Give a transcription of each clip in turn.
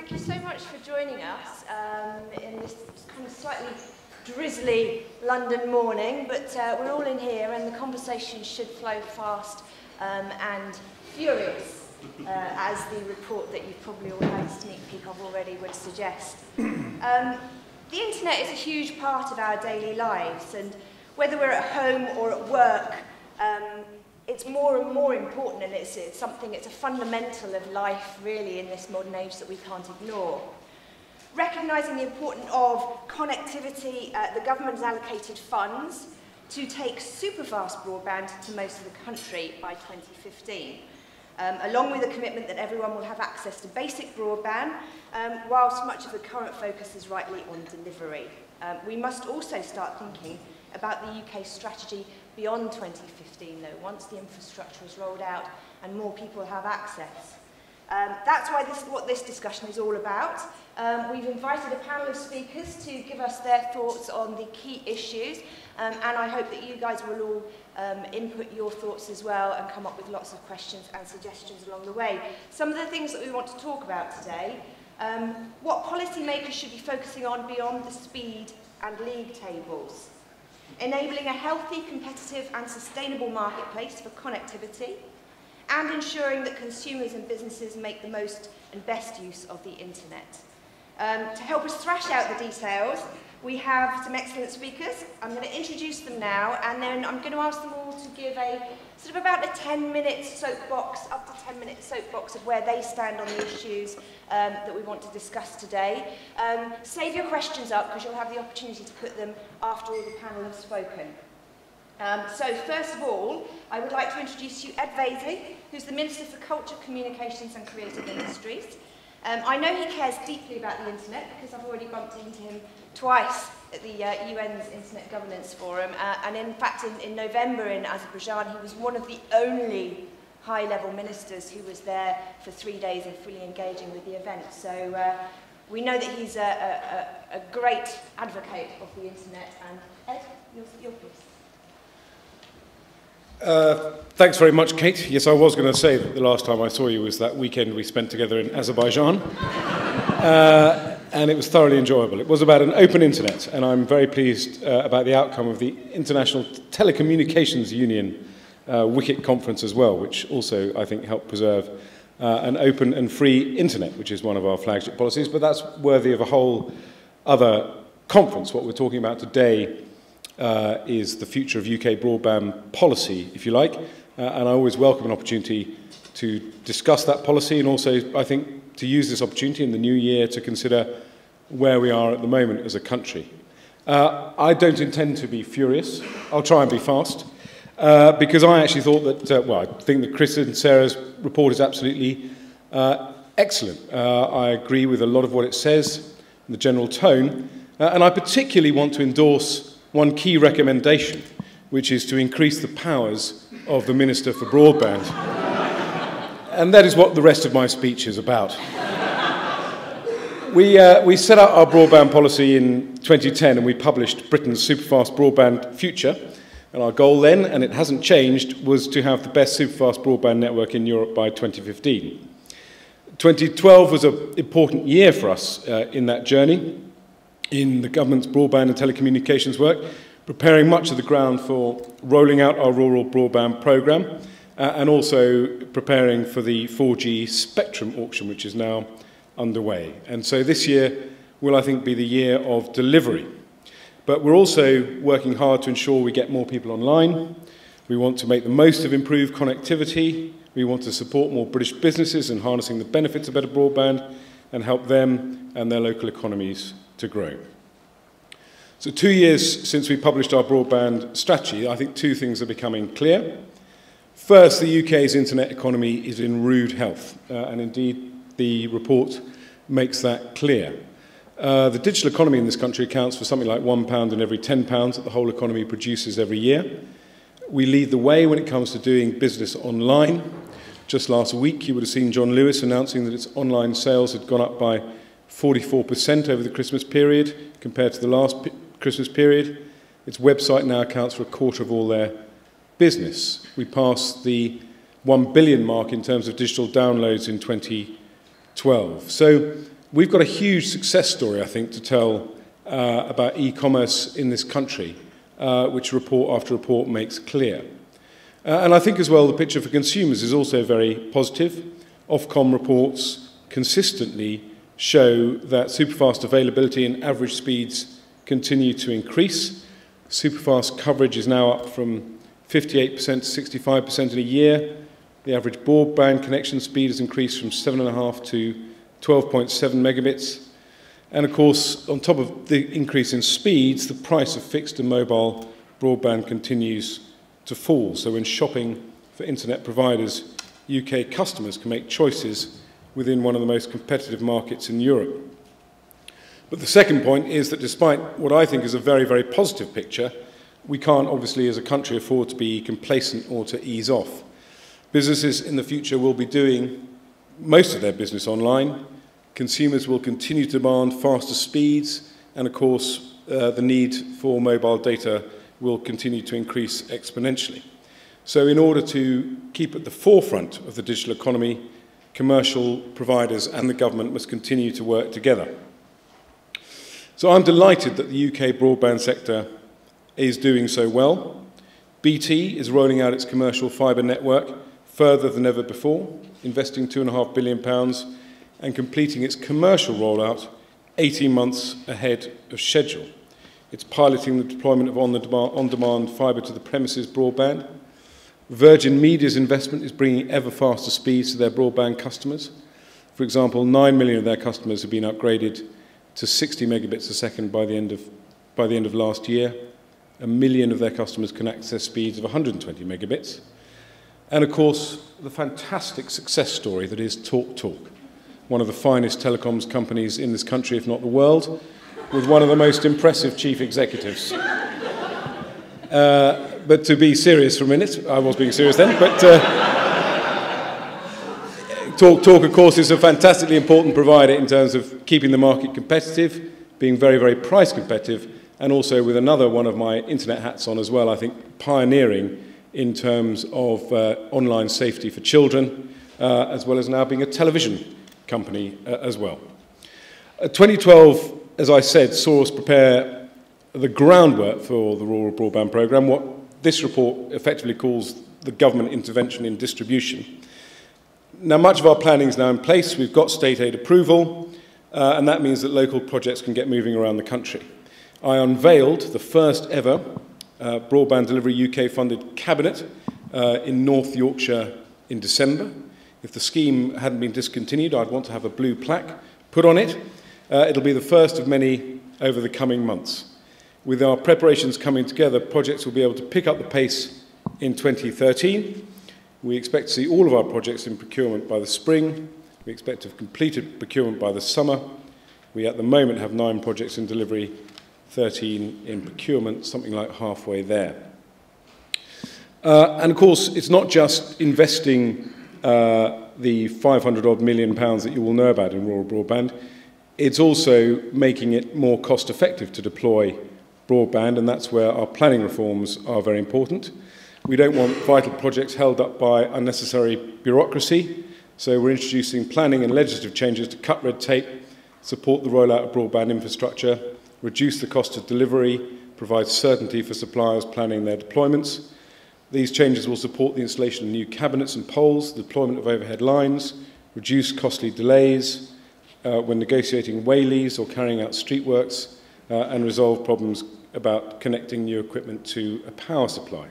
thank you so much for joining us in this kind of slightly drizzly London morning, but we're all in here and the conversation should flow fast and furious, as the report that you've probably all had a sneak peek of already would suggest. The internet is a huge part of our daily lives, and whether we're at home or at work, it's more and more important, and it's a fundamental of life really in this modern age that we can't ignore. Recognising the importance of connectivity, the government has allocated funds to take superfast broadband to most of the country by 2015, along with a commitment that everyone will have access to basic broadband, whilst much of the current focus is rightly on delivery. We must also start thinking about the UK's strategy beyond 2015, though, once the infrastructure is rolled out and more people have access. That's what this discussion is all about. We've invited a panel of speakers to give us their thoughts on the key issues, and I hope that you guys will all input your thoughts as well and come up with lots of questions and suggestions along the way. Some of the things that we want to talk about today, what policymakers should be focusing on beyond the speed and league tables, enabling a healthy, competitive and sustainable marketplace for connectivity, and ensuring that consumers and businesses make the most and best use of the internet. To help us thrash out the details, we have some excellent speakers. I'm going to introduce them now, and then I'm going to ask them all to give a sort of about a 10-minute soapbox, up to 10-minute soapbox of where they stand on the issues that we want to discuss today. Save your questions up, because you'll have the opportunity to put them after all the panel have spoken. So first of all, I would like to introduce you Ed Vaizey, who's the Minister for Culture, Communications and Creative Industries. I know he cares deeply about the internet because I've already bumped into him twice at the UN's Internet Governance Forum, and in fact in November in Azerbaijan he was one of the only high-level ministers who was there for 3 days and fully engaging with the event. So we know that he's a great advocate of the internet, and Ed, your piece. Thanks very much, Kate. Yes, I was going to say that the last time I saw you was that weekend we spent together in Azerbaijan, and it was thoroughly enjoyable. It was about an open internet, and I'm very pleased about the outcome of the International Telecommunications Union WICIT conference as well, which also, I think, helped preserve an open and free internet, which is one of our flagship policies, but that's worthy of a whole other conference. What we're talking about today is the future of UK broadband policy, if you like, and I always welcome an opportunity to discuss that policy, and also, I think, to use this opportunity in the new year to consider where we are at the moment as a country. I don't intend to be furious. I'll try and be fast, because I actually thought that, well, I think that Chris and Sarah's report is absolutely excellent. I agree with a lot of what it says, the general tone, and I particularly want to endorse one key recommendation, which is to increase the powers of the Minister for Broadband. And that is what the rest of my speech is about. We set out our broadband policy in 2010, and we published Britain's superfast broadband future. And our goal then, and it hasn't changed, was to have the best superfast broadband network in Europe by 2015. 2012 was an important year for us in that journey, in the government's broadband and telecommunications work, preparing much of the ground for rolling out our rural broadband programme, and also preparing for the 4G spectrum auction, which is now underway. And so this year will, I think, be the year of delivery. But we're also working hard to ensure we get more people online. We want to make the most of improved connectivity. We want to support more British businesses in harnessing the benefits of better broadband and help them and their local economies to grow. So 2 years since we published our broadband strategy, I think two things are becoming clear. First, the UK's internet economy is in rude health, and indeed the report makes that clear. The digital economy in this country accounts for something like £1 in every £10 that the whole economy produces every year. We lead the way when it comes to doing business online. Just last week, you would have seen John Lewis announcing that its online sales had gone up by 44% over the Christmas period compared to the last Christmas period. Its website now accounts for a quarter of all their business. We passed the 1 billion mark in terms of digital downloads in 2012. So we've got a huge success story, I think, to tell about e-commerce in this country, which report after report makes clear. And I think as well the picture for consumers is also very positive. Ofcom reports consistently show that superfast availability and average speeds continue to increase. Superfast coverage is now up from 58% to 65% in a year. The average broadband connection speed has increased from 7.5 to 12.7 megabits. And of course, on top of the increase in speeds, the price of fixed and mobile broadband continues to fall. So when shopping for internet providers, UK customers can make choices within one of the most competitive markets in Europe. But the second point is that despite what I think is a very, very positive picture, we can't obviously as a country afford to be complacent or to ease off. Businesses in the future will be doing most of their business online. Consumers will continue to demand faster speeds, and of course the need for mobile data will continue to increase exponentially. So in order to keep at the forefront of the digital economy, commercial providers and the government must continue to work together. So I'm delighted that the UK broadband sector is doing so well. BT is rolling out its commercial fibre network further than ever before, investing £2.5 billion and completing its commercial rollout 18 months ahead of schedule. It's piloting the deployment of on-demand fibre to the premises broadband. Virgin Media's investment is bringing ever faster speeds to their broadband customers. For example, 9 million of their customers have been upgraded to 60 megabits a second by the end of last year. 1 million of their customers can access speeds of 120 megabits. And of course, the fantastic success story that is TalkTalk, one of the finest telecoms companies in this country, if not the world, with one of the most impressive chief executives. But to be serious for a minute, I was being serious then, but TalkTalk, of course, is a fantastically important provider in terms of keeping the market competitive, being very, very price competitive, and also with another one of my internet hats on as well, I think pioneering in terms of online safety for children, as well as now being a television company as well. 2012, as I said, saw us prepare the groundwork for the rural broadband programme, what this report effectively calls the government intervention in distribution. Now, much of our planning is now in place. We've got state aid approval, and that means that local projects can get moving around the country. I unveiled the first ever Broadband Delivery UK funded cabinet in North Yorkshire in December. If the scheme hadn't been discontinued, I'd want to have a blue plaque put on it. It'll be the first of many over the coming months. With our preparations coming together, projects will be able to pick up the pace in 2013. We expect to see all of our projects in procurement by the spring. We expect to have completed procurement by the summer. We at the moment have 9 projects in delivery, 13 in procurement, something like halfway there. And of course, it's not just investing the 500-odd million pounds that you will know about in rural broadband. It's also making it more cost-effective to deploy broadband, and that's where our planning reforms are very important. We don't want vital projects held up by unnecessary bureaucracy, so we're introducing planning and legislative changes to cut red tape, support the rollout of broadband infrastructure, reduce the cost of delivery, provide certainty for suppliers planning their deployments. These changes will support the installation of new cabinets and poles, the deployment of overhead lines, reduce costly delays when negotiating wayleaves or carrying out street works, and resolve problems about connecting new equipment to a power supply.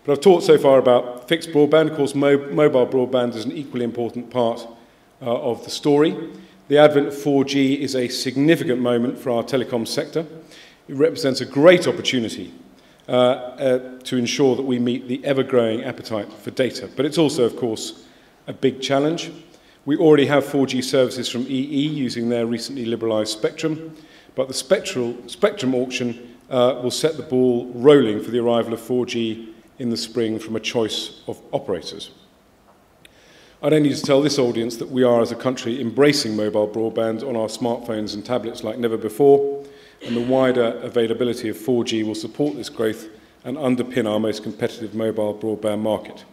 But I've talked so far about fixed broadband. Of course, mobile broadband is an equally important part of the story. The advent of 4G is a significant moment for our telecom sector. It represents a great opportunity to ensure that we meet the ever-growing appetite for data. But it's also, of course, a big challenge. We already have 4G services from EE using their recently liberalised spectrum, but the spectrum auction will set the ball rolling for the arrival of 4G in the spring from a choice of operators. I don't need to tell this audience that we are, as a country, embracing mobile broadband on our smartphones and tablets like never before, and the wider availability of 4G will support this growth and underpin our most competitive mobile broadband market.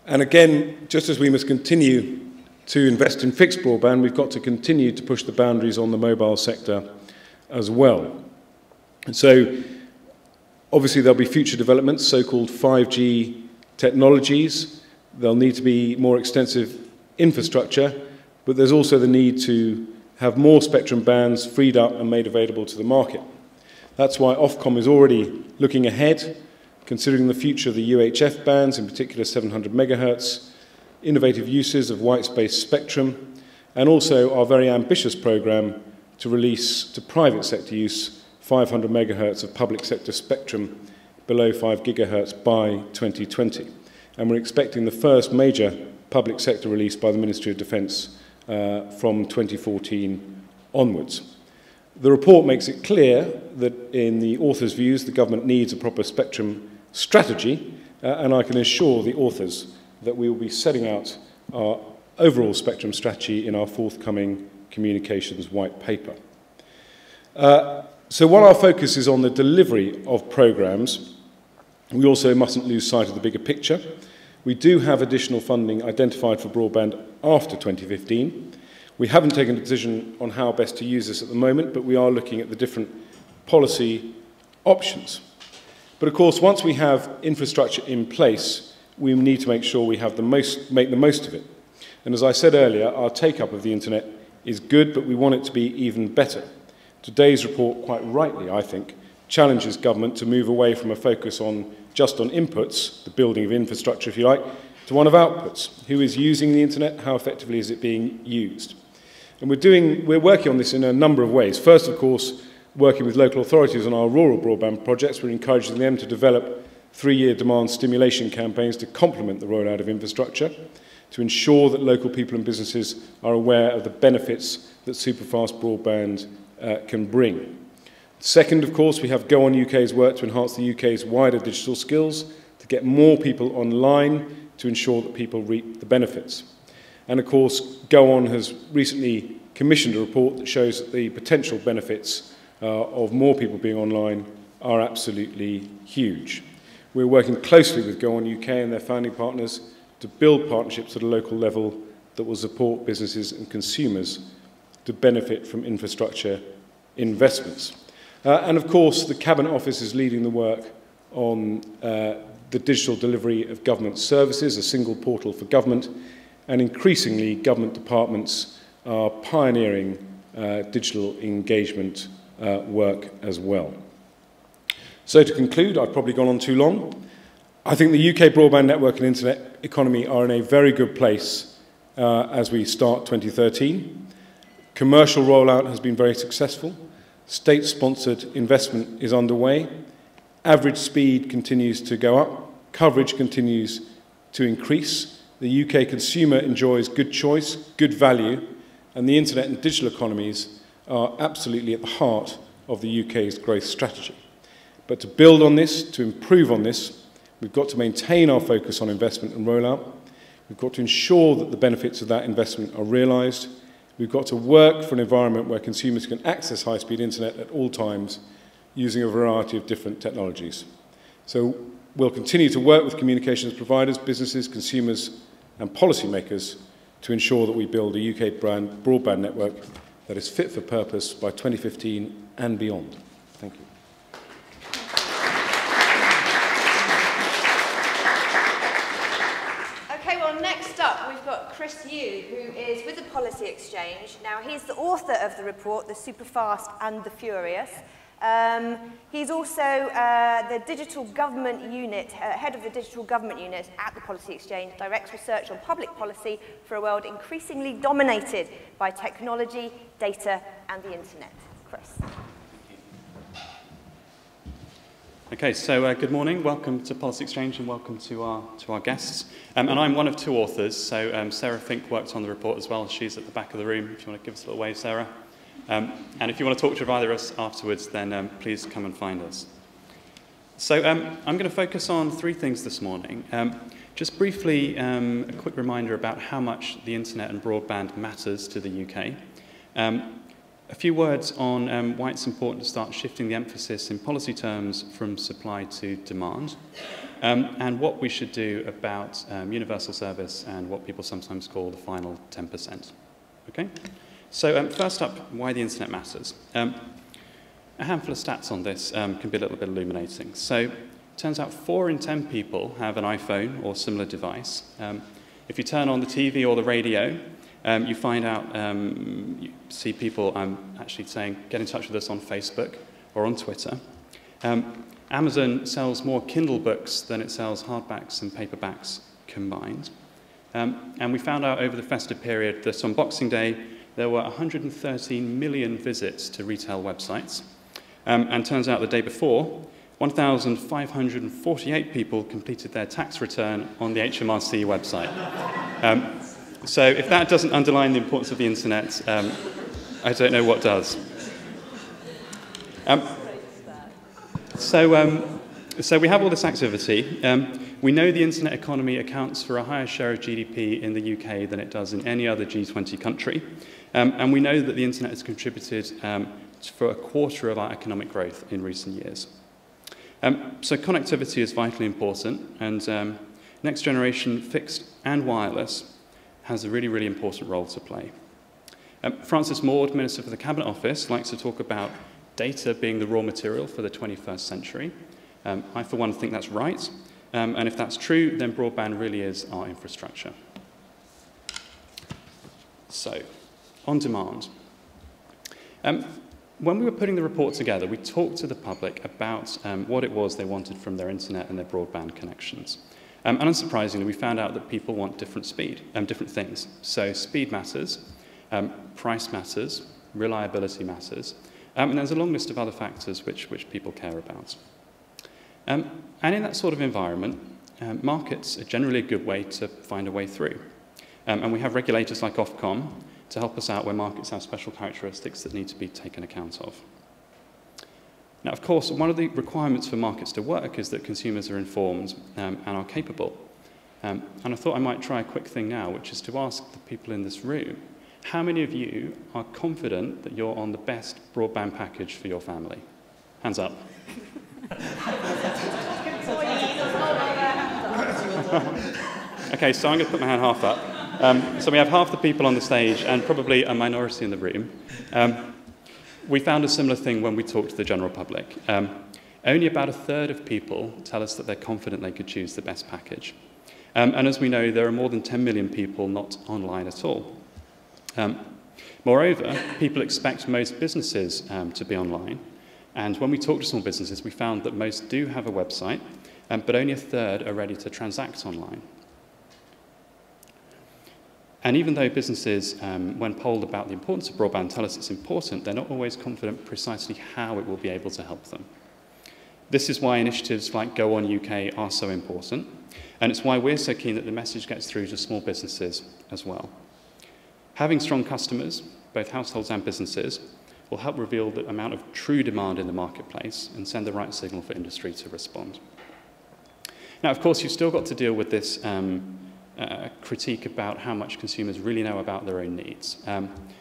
And again, just as we must continue to invest in fixed broadband, we've got to continue to push the boundaries on the mobile sector as well. And so, obviously, there'll be future developments, so-called 5G technologies. There'll need to be more extensive infrastructure, but there's also the need to have more spectrum bands freed up and made available to the market. That's why Ofcom is already looking ahead, considering the future of the UHF bands, in particular 700 megahertz, innovative uses of white space spectrum, and also our very ambitious programme to release to private sector use 500 megahertz of public sector spectrum below 5 gigahertz by 2020. And we're expecting the first major public sector release by the Ministry of Defence from 2014 onwards. The report makes it clear that in the authors' views, the government needs a proper spectrum strategy, and I can assure the authors that we will be setting out our overall spectrum strategy in our forthcoming communications white paper. So while our focus is on the delivery of programmes, we also mustn't lose sight of the bigger picture. We do have additional funding identified for broadband after 2015. We haven't taken a decision on how best to use this at the moment, but we are looking at the different policy options. But of course, once we have infrastructure in place, we need to make sure we have make the most of it. And as I said earlier, our take-up of the internet is good, but we want it to be even better. Today's report, quite rightly, I think, challenges government to move away from a focus on just on inputs, the building of infrastructure, if you like, to one of outputs. Who is using the internet? How effectively is it being used? And we're working on this in a number of ways. First, of course, working with local authorities on our rural broadband projects, we're encouraging them to develop 3-year demand stimulation campaigns to complement the rollout of infrastructure, to ensure that local people and businesses are aware of the benefits that superfast broadband can bring. Second, of course, we have Go On UK's work to enhance the UK's wider digital skills, to get more people online, to ensure that people reap the benefits. And of course, Go On has recently commissioned a report that shows that the potential benefits of more people being online are absolutely huge. We're working closely with Go On UK and their founding partners to build partnerships at a local level that will support businesses and consumers to benefit from infrastructure investments. And of course, the Cabinet Office is leading the work on the digital delivery of government services, a single portal for government, and increasingly government departments are pioneering digital engagement work as well. So to conclude, I've probably gone on too long. I think the UK broadband network and internet economy are in a very good place as we start 2013. Commercial rollout has been very successful. State-sponsored investment is underway. Average speed continues to go up. Coverage continues to increase. The UK consumer enjoys good choice, good value, and the internet and digital economies are absolutely at the heart of the UK's growth strategy. But to build on this, to improve on this, we've got to maintain our focus on investment and rollout. We've got to ensure that the benefits of that investment are realised. We've got to work for an environment where consumers can access high-speed internet at all times using a variety of different technologies. So we'll continue to work with communications providers, businesses, consumers and policymakers to ensure that we build a UK broadband network that is fit for purpose by 2015 and beyond. Thank you. Okay, well, next up we've got Chris Yu, who is with the Policy Exchange. Now, he's the author of the report, The Superfast and the Furious. He's also the Digital Government Unit, head of the Digital Government Unit at the Policy Exchange, directs research on public policy for a world increasingly dominated by technology, data and the internet. Chris. Okay, so good morning. Welcome to Policy Exchange and welcome to our guests. And I'm one of two authors, so Sarah Fink worked on the report as well. She's at the back of the room, if you want to give us a little wave, Sarah. And if you want to talk to either of us afterwards, then please come and find us. So I'm going to focus on three things this morning. Just briefly, a quick reminder about how much the internet and broadband matters to the UK. A few words on why it's important to start shifting the emphasis in policy terms from supply to demand. and what we should do about universal service and what people sometimes call the final 10%. Okay? So first up, why the internet matters. A handful of stats on this can be a little bit illuminating. So it turns out 4 in 10 people have an iPhone or similar device. If you turn on the TV or the radio, you find out, you see people actually saying, get in touch with us on Facebook or on Twitter. Amazon sells more Kindle books than it sells hardbacks and paperbacks combined. And we found out over the festive period that on Boxing Day, there were 113 million visits to retail websites. And turns out the day before, 1,548 people completed their tax return on the HMRC website. So if that doesn't underline the importance of the internet, I don't know what does. So we have all this activity. We know the internet economy accounts for a higher share of GDP in the UK than it does in any other G20 country. And we know that the internet has contributed for a quarter of our economic growth in recent years. So connectivity is vitally important, and next generation fixed and wireless has a really, really important role to play. Francis Maude, Minister for the Cabinet Office, likes to talk about data being the raw material for the 21st century. I, for one, think that's right. And if that's true, then broadband really is our infrastructure. So, on demand. When we were putting the report together, we talked to the public about what it was they wanted from their internet and their broadband connections. And unsurprisingly, we found out that people want different things. So speed matters, price matters, reliability matters, and there's a long list of other factors which people care about. And in that sort of environment, markets are generally a good way to find a way through. And we have regulators like Ofcom to help us out where markets have special characteristics that need to be taken account of. Now, of course, one of the requirements for markets to work is that consumers are informed and are capable. And I thought I might try a quick thing now, which is to ask the people in this room, how many of you are confident that you're on the best broadband package for your family? Hands up. Okay, so I'm going to put my hand half up. So we have half the people on the stage and probably a minority in the room. We found a similar thing when we talked to the general public. Only about 1/3 of people tell us that they're confident they could choose the best package. And as we know, there are more than 10 million people not online at all. Moreover, people expect most businesses to be online. And when we talk to small businesses, we found that most do have a website, but only 1/3 are ready to transact online. And even though businesses, when polled about the importance of broadband, tell us it's important, they're not always confident precisely how it will be able to help them. This is why initiatives like Go On UK are so important, and it's why we're so keen that the message gets through to small businesses as well. Having strong customers, both households and businesses, will help reveal the amount of true demand in the marketplace and send the right signal for industry to respond. Now, of course, you've still got to deal with this critique about how much consumers really know about their own needs.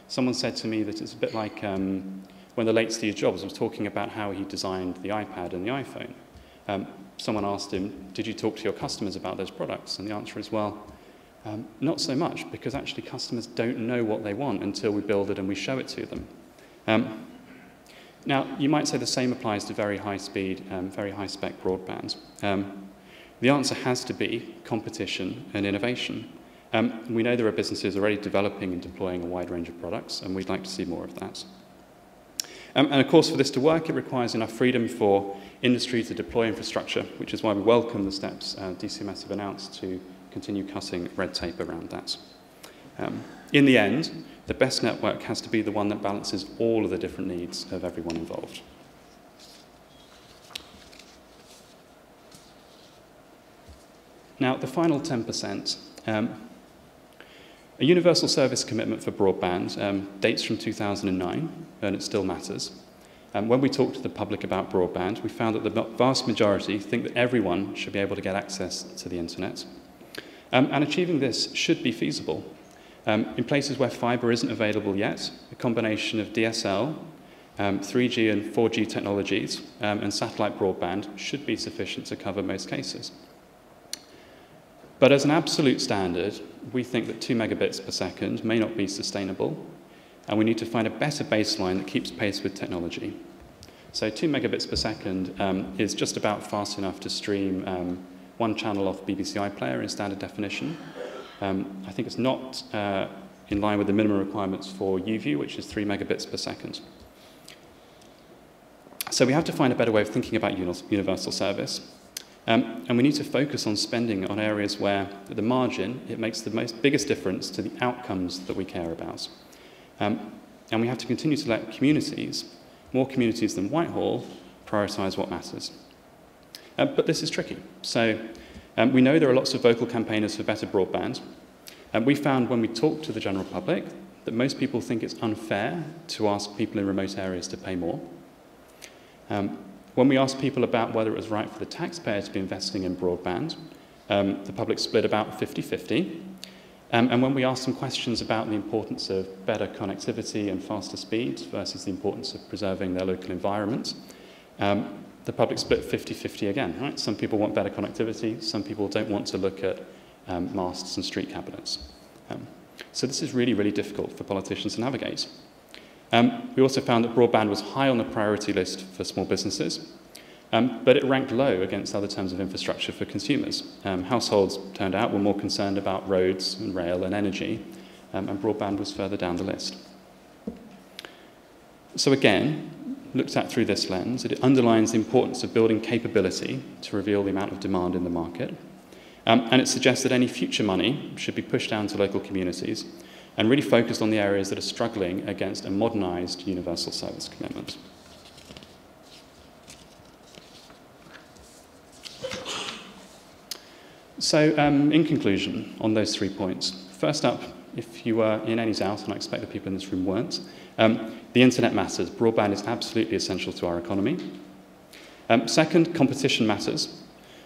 Someone said to me that it's a bit like when the late Steve Jobs was talking about how he designed the iPad and the iPhone. Someone asked him, did you talk to your customers about those products? And the answer is, well, not so much, because actually customers don't know what they want until we build it and we show it to them. Now, you might say the same applies to very high speed, very high spec broadband. The answer has to be competition and innovation. We know there are businesses already developing and deploying a wide range of products, and we'd like to see more of that. And of course, for this to work, it requires enough freedom for industry to deploy infrastructure, which is why we welcome the steps DCMS have announced to continue cutting red tape around that. In the end, the best network has to be the one that balances all of the different needs of everyone involved. Now, the final 10%. A universal service commitment for broadband dates from 2009, and it still matters. When we talked to the public about broadband, we found that the vast majority think that everyone should be able to get access to the internet. And achieving this should be feasible. In places where fibre isn't available yet, a combination of DSL, 3G and 4G technologies, and satellite broadband should be sufficient to cover most cases. But as an absolute standard, we think that 2 megabits per second may not be sustainable, and we need to find a better baseline that keeps pace with technology. So 2 megabits per second is just about fast enough to stream one channel off BBC iPlayer in standard definition. I think it's not in line with the minimum requirements for UView, which is 3 megabits per second. So we have to find a better way of thinking about universal service. And we need to focus on spending on areas where, at the margin, it makes the biggest difference to the outcomes that we care about. And we have to continue to let communities, more communities than Whitehall, prioritise what matters. But this is tricky. So we know there are lots of vocal campaigners for better broadband. And we found when we talked to the general public that most people think it's unfair to ask people in remote areas to pay more. When we asked people about whether it was right for the taxpayer to be investing in broadband, the public split about 50-50. And when we asked some questions about the importance of better connectivity and faster speeds versus the importance of preserving their local environment, the public split 50-50 again. Right? Some people want better connectivity, some people don't want to look at masts and street cabinets. So this is really, really difficult for politicians to navigate. We also found that broadband was high on the priority list for small businesses, but it ranked low against other terms of infrastructure for consumers. Households, turned out, were more concerned about roads and rail and energy, and broadband was further down the list. So again, looked at through this lens, it underlines the importance of building capability to reveal the amount of demand in the market, and it suggests that any future money should be pushed down to local communities and really focused on the areas that are struggling against a modernised universal service commitment. So, in conclusion, on those 3 points, first up, if you were in any's out, and I expect the people in this room weren't, the internet matters. Broadband is absolutely essential to our economy. Second, competition matters.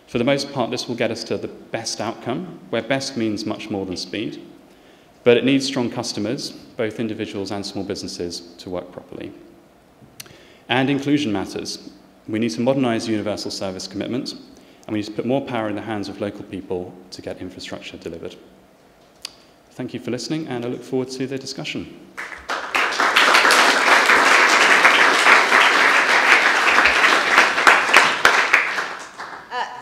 For the most part, this will get us to the best outcome, where best means much more than speed. But it needs strong customers, both individuals and small businesses, to work properly. And inclusion matters. We need to modernise universal service commitment, and we need to put more power in the hands of local people to get infrastructure delivered. Thank you for listening, and I look forward to the discussion.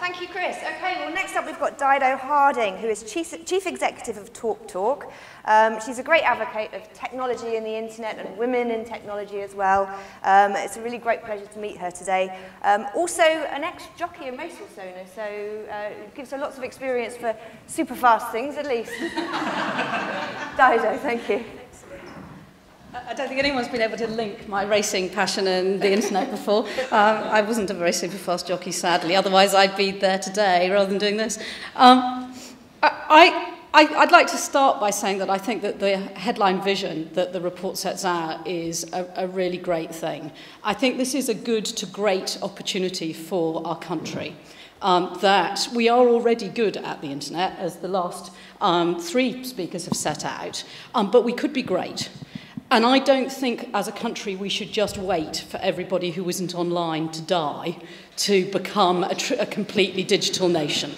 Thank you, Chris. Okay, well, next up we've got Dido Harding, who is Chief Executive of TalkTalk. She's a great advocate of technology and the internet and women in technology as well. It's a really great pleasure to meet her today. Also an ex-jockey and racehorse owner, so gives her lots of experience for superfast things, at least. Dido, thank you. I don't think anyone's been able to link my racing passion and the internet before. I wasn't a very super fast jockey, sadly. Otherwise, I'd be there today rather than doing this. I'd like to start by saying that I think that the headline vision that the report sets out is a really great thing. I think this is a good to great opportunity for our country. That we are already good at the internet, as the last 3 speakers have set out, but we could be great. And I don't think, as a country, we should just wait for everybody who isn't online to die to become a completely digital nation.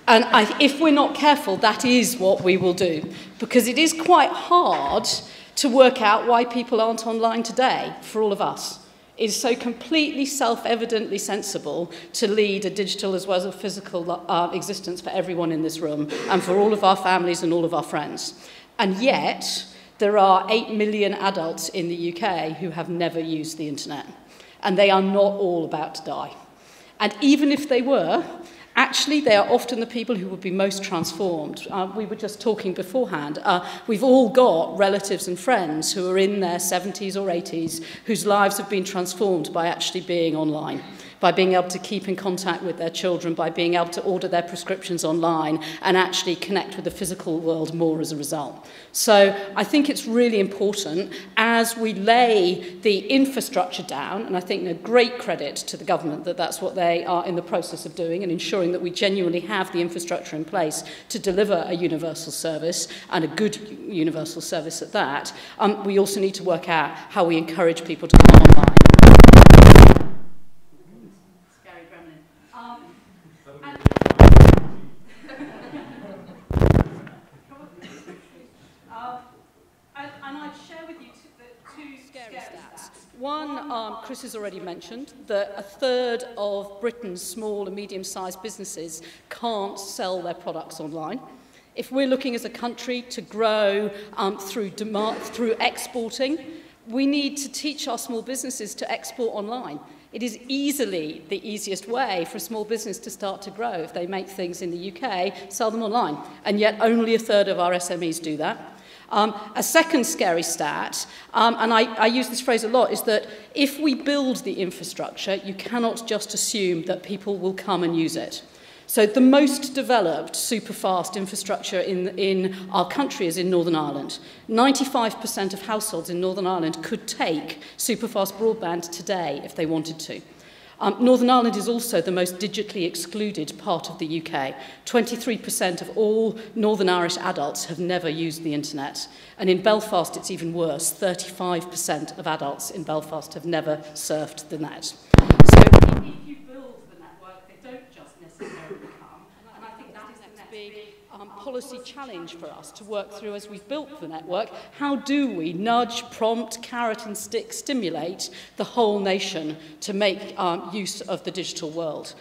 And if we're not careful, that is what we will do. Because it is quite hard to work out why people aren't online today, for all of us. It is so completely self-evidently sensible to lead a digital as well as a physical existence for everyone in this room, and for all of our families and all of our friends. And yet, there are 8 million adults in the UK who have never used the internet, and they are not all about to die. And even if they were, actually they are often the people who would be most transformed. We were just talking beforehand. We've all got relatives and friends who are in their 70s or 80s whose lives have been transformed by actually being online, by being able to keep in contact with their children, by being able to order their prescriptions online and actually connect with the physical world more as a result. So I think it's really important as we lay the infrastructure down, and I think great credit to the government that that's what they are in the process of doing and ensuring that we genuinely have the infrastructure in place to deliver a universal service and a good universal service at that. We also need to work out how we encourage people to come online. And I'd share with you two scary stats. One, Chris has already mentioned, that a third of Britain's small and medium-sized businesses can't sell their products online. If we're looking as a country to grow through exporting, we need to teach our small businesses to export online. It is easily the easiest way for a small business to start to grow. If they make things in the UK, sell them online. And yet only a third of our SMEs do that. A second scary stat, and I use this phrase a lot, is that if we build the infrastructure, you cannot just assume that people will come and use it. So the most developed superfast infrastructure in our country is in Northern Ireland. 95% of households in Northern Ireland could take superfast broadband today if they wanted to. Northern Ireland is also the most digitally excluded part of the UK. 23% of all Northern Irish adults have never used the internet. And in Belfast, it's even worse. 35% of adults in Belfast have never surfed the net. So if you build the network, they don't just necessarily come. And I think that is the next big policy challenge for us to work through as we've built the network. How do we nudge, prompt, carrot and stick, stimulate the whole nation to make use of the digital world?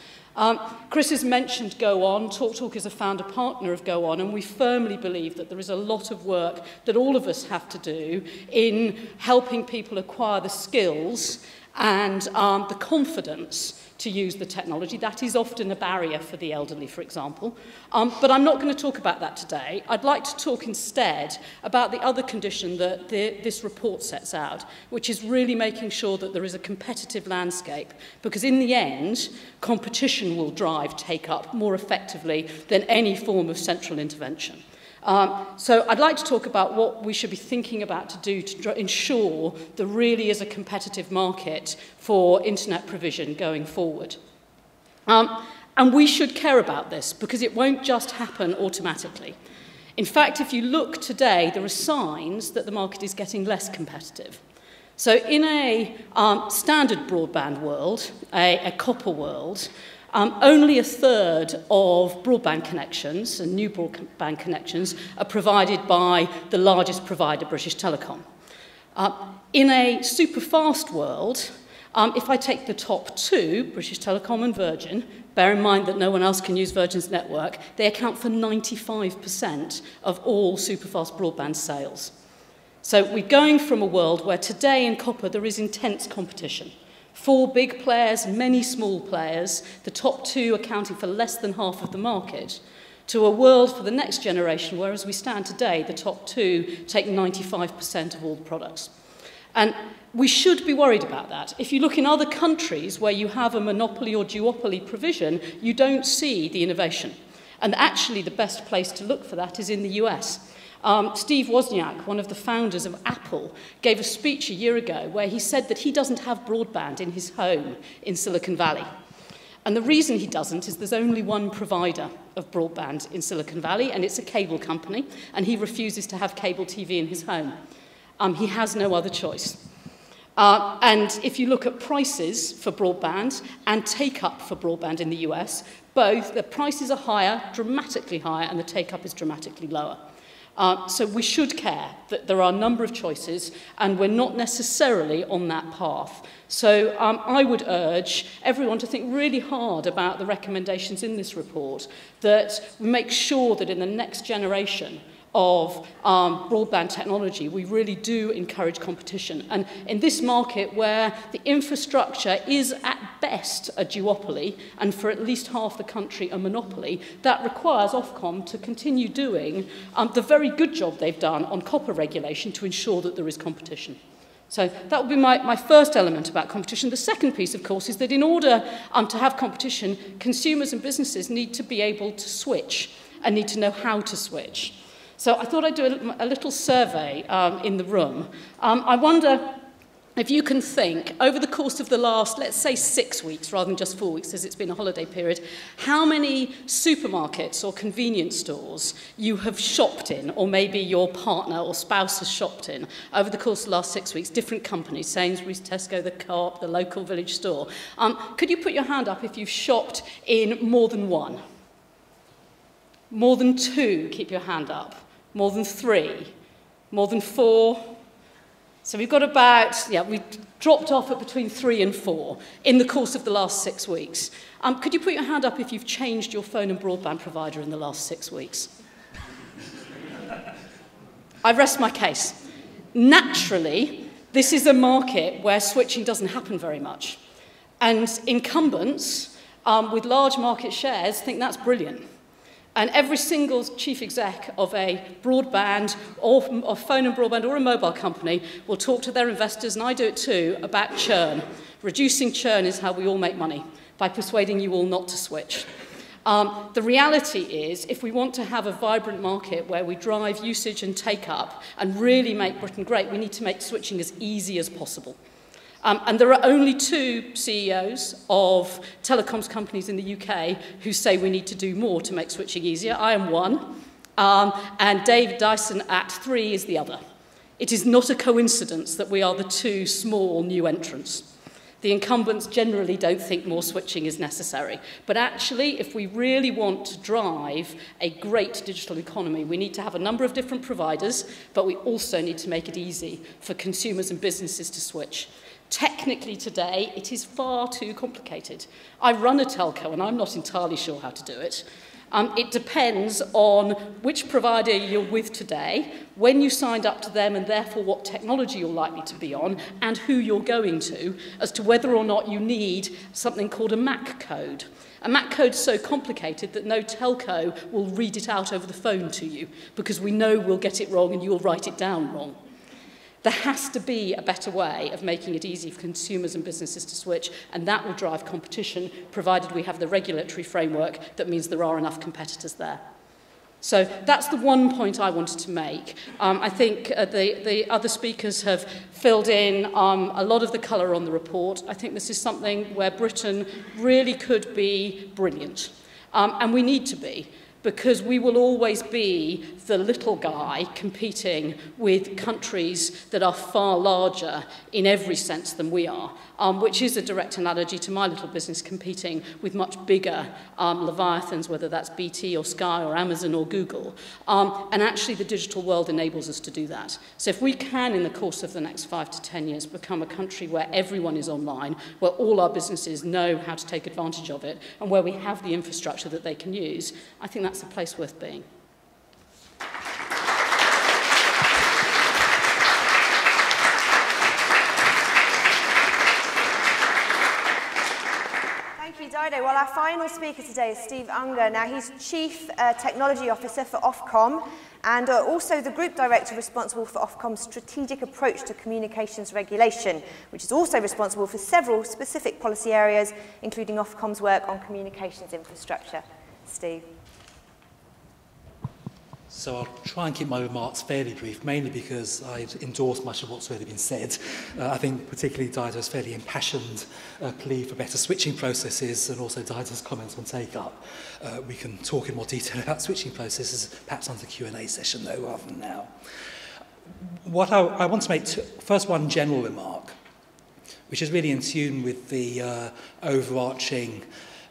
Chris has mentioned Go On. TalkTalk is a founder partner of Go On, and we firmly believe that there is a lot of work that all of us have to do in helping people acquire the skills and the confidence to use the technology. That is often a barrier for the elderly, for example. But I'm not going to talk about that today. I'd like to talk instead about the other condition that this report sets out, which is really making sure that there is a competitive landscape, because in the end, competition will drive take-up more effectively than any form of central intervention. So I'd like to talk about what we should be thinking about to do to ensure there really is a competitive market for internet provision going forward. And we should care about this because it won't just happen automatically. In fact, if you look today, there are signs that the market is getting less competitive. So in a standard broadband world, a copper world, only a third of broadband connections and new broadband connections are provided by the largest provider, British Telecom. In a superfast world, if I take the top two, British Telecom and Virgin, bear in mind that no one else can use Virgin's network, they account for 95% of all superfast broadband sales. So we're going from a world where today in copper there is intense competition. 4 big players, many small players, the top 2 accounting for less than half of the market, to a world for the next generation where, as we stand today, the top 2 take 95% of all the products. And we should be worried about that. If you look in other countries where you have a monopoly or duopoly provision, you don't see the innovation. And actually the best place to look for that is in the US. Steve Wozniak, one of the founders of Apple, gave a speech a year ago where he said that he doesn't have broadband in his home in Silicon Valley. And the reason he doesn't is there's only one provider of broadband in Silicon Valley, and it's a cable company, and he refuses to have cable TV in his home. He has no other choice. And if you look at prices for broadband and take-up for broadband in the US, both the prices are higher, dramatically higher, and the take-up is dramatically lower. So we should care that there are a number of choices and we're not necessarily on that path. So I would urge everyone to think really hard about the recommendations in this report, that we make sure that in the next generation of broadband technology, we really do encourage competition. And in this market where the infrastructure is at best a duopoly, and for at least half the country a monopoly, that requires Ofcom to continue doing the very good job they've done on copper regulation to ensure that there is competition. So that would be my first element about competition. The second piece, of course, is that in order to have competition, consumers and businesses need to be able to switch and need to know how to switch. So I thought I'd do a little survey in the room. I wonder if you can think, over the course of the last, let's say 6 weeks, rather than just 4 weeks, as it's been a holiday period, how many supermarkets or convenience stores you have shopped in, or maybe your partner or spouse has shopped in, over the course of the last 6 weeks, different companies, Sainsbury's, Tesco, the Co-op, the local village store. Could you put your hand up if you've shopped in more than one? More than 2, keep your hand up. More than 3, more than 4. So we've got about, we dropped off at between 3 and 4 in the course of the last 6 weeks. Could you put your hand up if you've changed your phone and broadband provider in the last 6 weeks? I rest my case. Naturally, this is a market where switching doesn't happen very much. And incumbents with large market shares think that's brilliant. And every single chief exec of a broadband or a phone and broadband or a mobile company will talk to their investors, and I do it too, about churn. Reducing churn is how we all make money, by persuading you all not to switch. The reality is, if we want to have a vibrant market where we drive usage and take-up and really make Britain great, we need to make switching as easy as possible. And there are only 2 CEOs of telecoms companies in the UK who say we need to do more to make switching easier. I am one, and Dave Dyson at 3 is the other. It is not a coincidence that we are the 2 small new entrants. The incumbents generally don't think more switching is necessary. But actually, if we really want to drive a great digital economy, we need to have a number of different providers, but we also need to make it easy for consumers and businesses to switch. Technically today, it is far too complicated. I run a telco and I'm not entirely sure how to do it. It depends on which provider you're with today, when you signed up to them and therefore what technology you're likely to be on, and who you're going to, as to whether or not you need something called a MAC code. A MAC code is so complicated that no telco will read it out over the phone to you, because we know we'll get it wrong and you'll write it down wrong. There has to be a better way of making it easy for consumers and businesses to switch, and that will drive competition, provided we have the regulatory framework that means there are enough competitors there. So that's the one point I wanted to make. I think the other speakers have filled in a lot of the colour on the report. I think this is something where Britain really could be brilliant, and we need to be, because we will always be the little guy competing with countries that are far larger in every sense than we are, which is a direct analogy to my little business competing with much bigger leviathans, whether that's BT or Sky or Amazon or Google. And actually the digital world enables us to do that. So if we can, in the course of the next 5 to 10 years, become a country where everyone is online, where all our businesses know how to take advantage of it, and where we have the infrastructure that they can use, I think that's a place worth being. Thank you, Dido. Well, our final speaker today is Steve Unger. Now, he's Chief Technology Officer for Ofcom and also the Group Director responsible for Ofcom's strategic approach to communications regulation, which is also responsible for several specific policy areas, including Ofcom's work on communications infrastructure. Steve. So I'll try and keep my remarks fairly brief, mainly because I endorse much of what's already been said. I think particularly Dido's fairly impassioned plea for better switching processes, and also Dido's comments on take-up. We can talk in more detail about switching processes, perhaps on the Q&A session though, rather than now. What I want to make first one general remark, which is really in tune with the overarching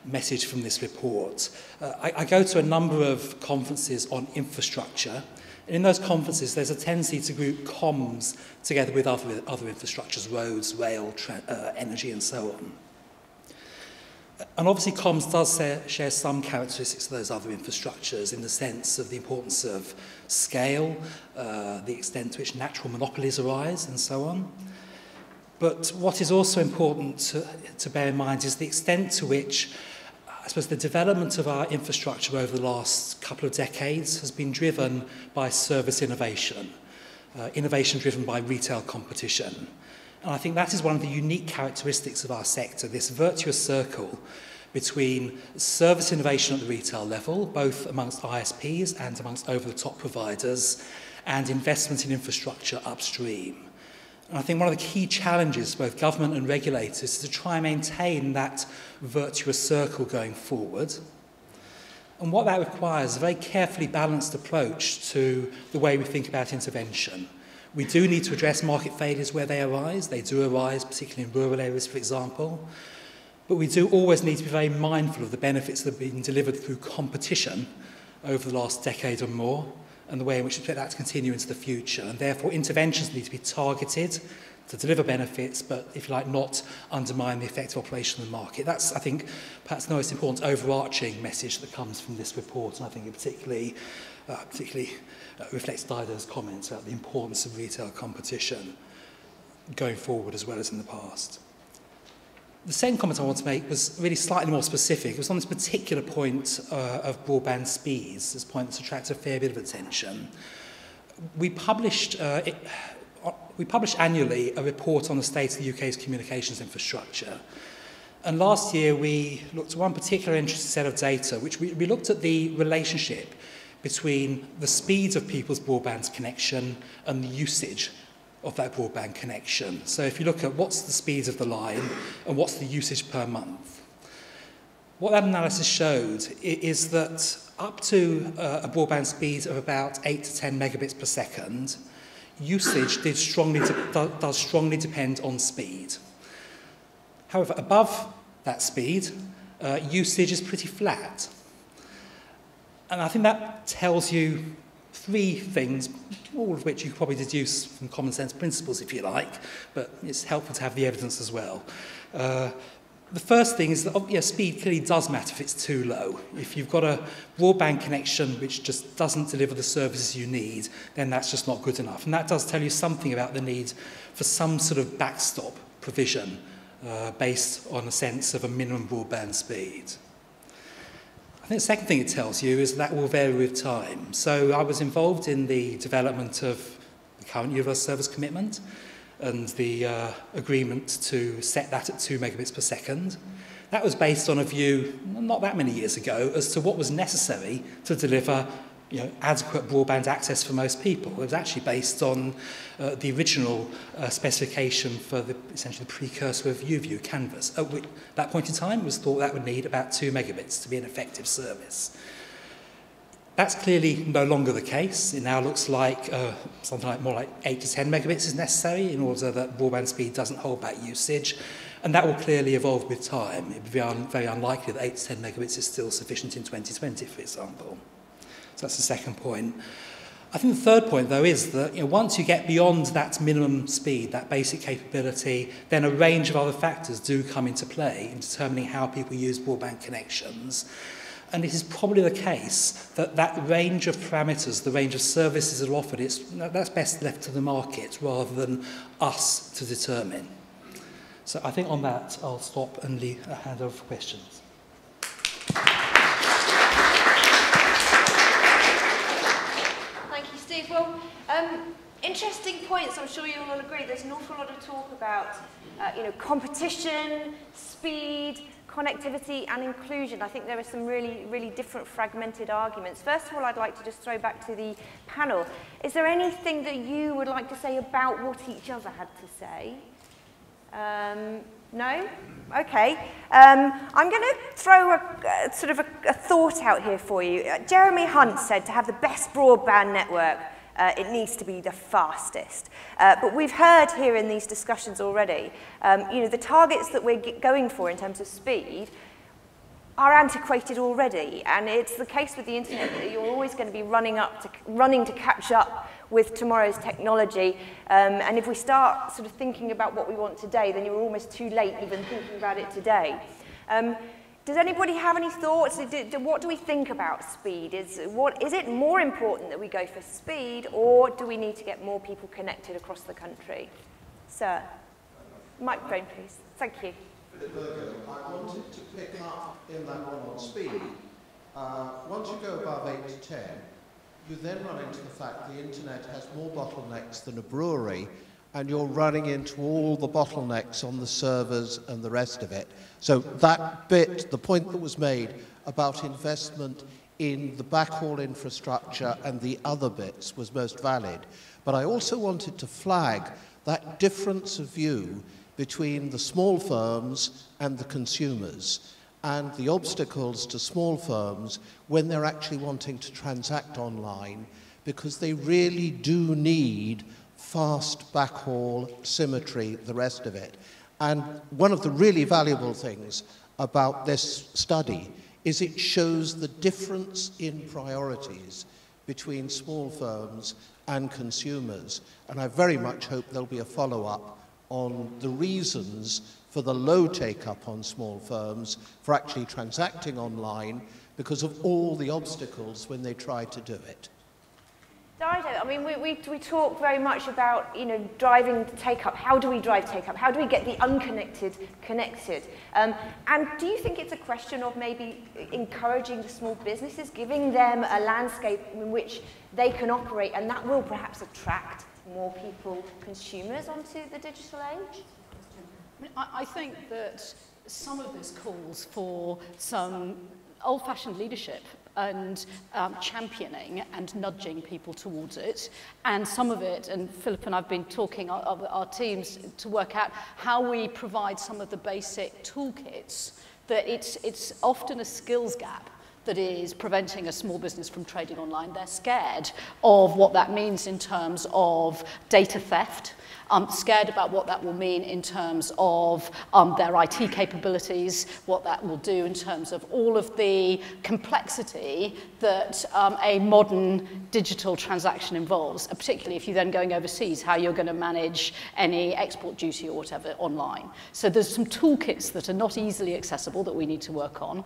message from this report. I go to a number of conferences on infrastructure, and in those conferences there's a tendency to group comms together with other infrastructures, roads, rail, energy and so on. And obviously comms does share some characteristics of those other infrastructures in the sense of the importance of scale, the extent to which natural monopolies arise and so on. But what is also important to bear in mind is the extent to which I suppose the development of our infrastructure over the last couple of decades has been driven by service innovation, innovation driven by retail competition. And I think that is one of the unique characteristics of our sector, this virtuous circle between service innovation at the retail level, both amongst ISPs and amongst over-the-top providers, and investment in infrastructure upstream. And I think one of the key challenges for both government and regulators is to try and maintain that virtuous circle going forward. And what that requires is a very carefully balanced approach to the way we think about intervention. We do need to address market failures where they arise. They do arise, particularly in rural areas, for example. But we do always need to be very mindful of the benefits that have been delivered through competition over the last decade or more, and the way in which we expect that to continue into the future. And therefore, interventions need to be targeted to deliver benefits, but, if you like, not undermine the effective operation of the market. That's, I think, perhaps the most important overarching message that comes from this report, and I think it particularly reflects Dido's comments about the importance of retail competition going forward as well as in the past. The second comment I want to make was really slightly more specific. It was on this particular point of broadband speeds, this point that's attracted a fair bit of attention. We published annually a report on the state of the UK's communications infrastructure. And last year we looked at one particular interesting set of data, which we looked at the relationship between the speeds of people's broadband connection and the usage of that broadband connection. So if you look at what's the speeds of the line and what's the usage per month, what that analysis showed is that up to a broadband speed of about 8 to 10 megabits per second, usage does strongly depend on speed. However, above that speed, usage is pretty flat. And I think that tells you three things, all of which you could probably deduce from common sense principles, if you like, but it's helpful to have the evidence as well. The first thing is that speed clearly does matter if it's too low. If you've got a broadband connection which just doesn't deliver the services you need, then that's just not good enough. And that does tell you something about the need for some sort of backstop provision based on a sense of a minimum broadband speed. I think the second thing it tells you is that will vary with time. So I was involved in the development of the current universal service commitment and the agreement to set that at 2 megabits per second. That was based on a view not that many years ago as to what was necessary to deliver adequate broadband access for most people. It was actually based on the original specification for essentially the precursor of UView Canvas. At that point in time, it was thought that would need about 2 megabits to be an effective service. That's clearly no longer the case. It now looks like something like more like 8 to 10 megabits is necessary in order that broadband speed doesn't hold back usage. And that will clearly evolve with time. It would be very unlikely that 8 to 10 megabits is still sufficient in 2020, for example. So that's the second point. I think the third point, though, is that once you get beyond that minimum speed, that basic capability, then a range of other factors do come into play in determining how people use broadband connections. And it is probably the case that that range of parameters, the range of services that are offered, that's best left to the market rather than us to determine. So I think on that, I'll stop and leave a hand over for questions. Well, interesting points. I'm sure you'll all agree. There's an awful lot of talk about, competition, speed, connectivity, and inclusion. I think there are some really, really different fragmented arguments. First of all, I'd like to just throw back to the panel. Is there anything that you would like to say about what each other had to say? No? Okay. I'm going to throw a thought out here for you. Jeremy Hunt said to have the best broadband network, it needs to be the fastest. But we've heard here in these discussions already, the targets that we're going for in terms of speed are antiquated already, and it's the case with the internet that you're always going to be running to catch up with tomorrow's technology, and if we start sort of thinking about what we want today, then you're almost too late even thinking about it today. Does anybody have any thoughts? What do we think about speed? Is it more important that we go for speed, or do we need to get more people connected across the country? Sir, microphone please. Thank you. I wanted to pick up in that one on speed. Once you go above 8 to 10, you then run into the fact the internet has more bottlenecks than a brewery, and you're running into all the bottlenecks on the servers and the rest of it. So that bit, the point that was made about investment in the backhaul infrastructure and the other bits was most valid. But I also wanted to flag that difference of view between the small firms and the consumers, and the obstacles to small firms when they're actually wanting to transact online, because they really do need fast backhaul, symmetry, the rest of it. And one of the really valuable things about this study is it shows the difference in priorities between small firms and consumers. And I very much hope there'll be a follow-up on the reasons for the low take-up on small firms for actually transacting online because of all the obstacles when they try to do it. Dido, I mean, we talk very much about, you know, driving take-up. How do we drive take-up? How do we get the unconnected connected? And do you think it's a question of maybe encouraging the small businesses, giving them a landscape in which they can operate, and that will perhaps attract more people, consumers, onto the digital age? I think that some of this calls for some old-fashioned leadership and championing and nudging people towards it. And some of it, and Philip and I have been talking of our teams to work out how we provide some of the basic toolkits, that it's often a skills gap that is preventing a small business from trading online. They're scared of what that means in terms of data theft, scared about what that will mean in terms of their IT capabilities, what that will do in terms of all of the complexity that a modern digital transaction involves, particularly if you're then going overseas, how you're going to manage any export duty or whatever online. So there's some toolkits that are not easily accessible that we need to work on,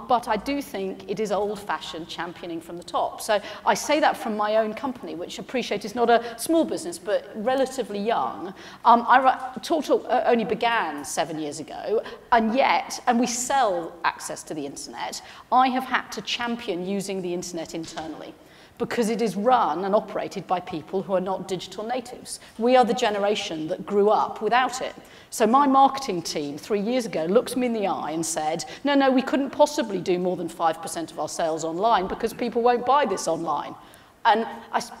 but I do think it is old-fashioned championing from the top. So I say that from my own company, which I appreciate is not a small business, but relatively young. TalkTalk only began 7 years ago, and we sell access to the internet. I have had to champion using the internet internally, because it is run and operated by people who are not digital natives. We are the generation that grew up without it. So my marketing team 3 years ago looked me in the eye and said, no, we couldn't possibly do more than 5% of our sales online because people won't buy this online. And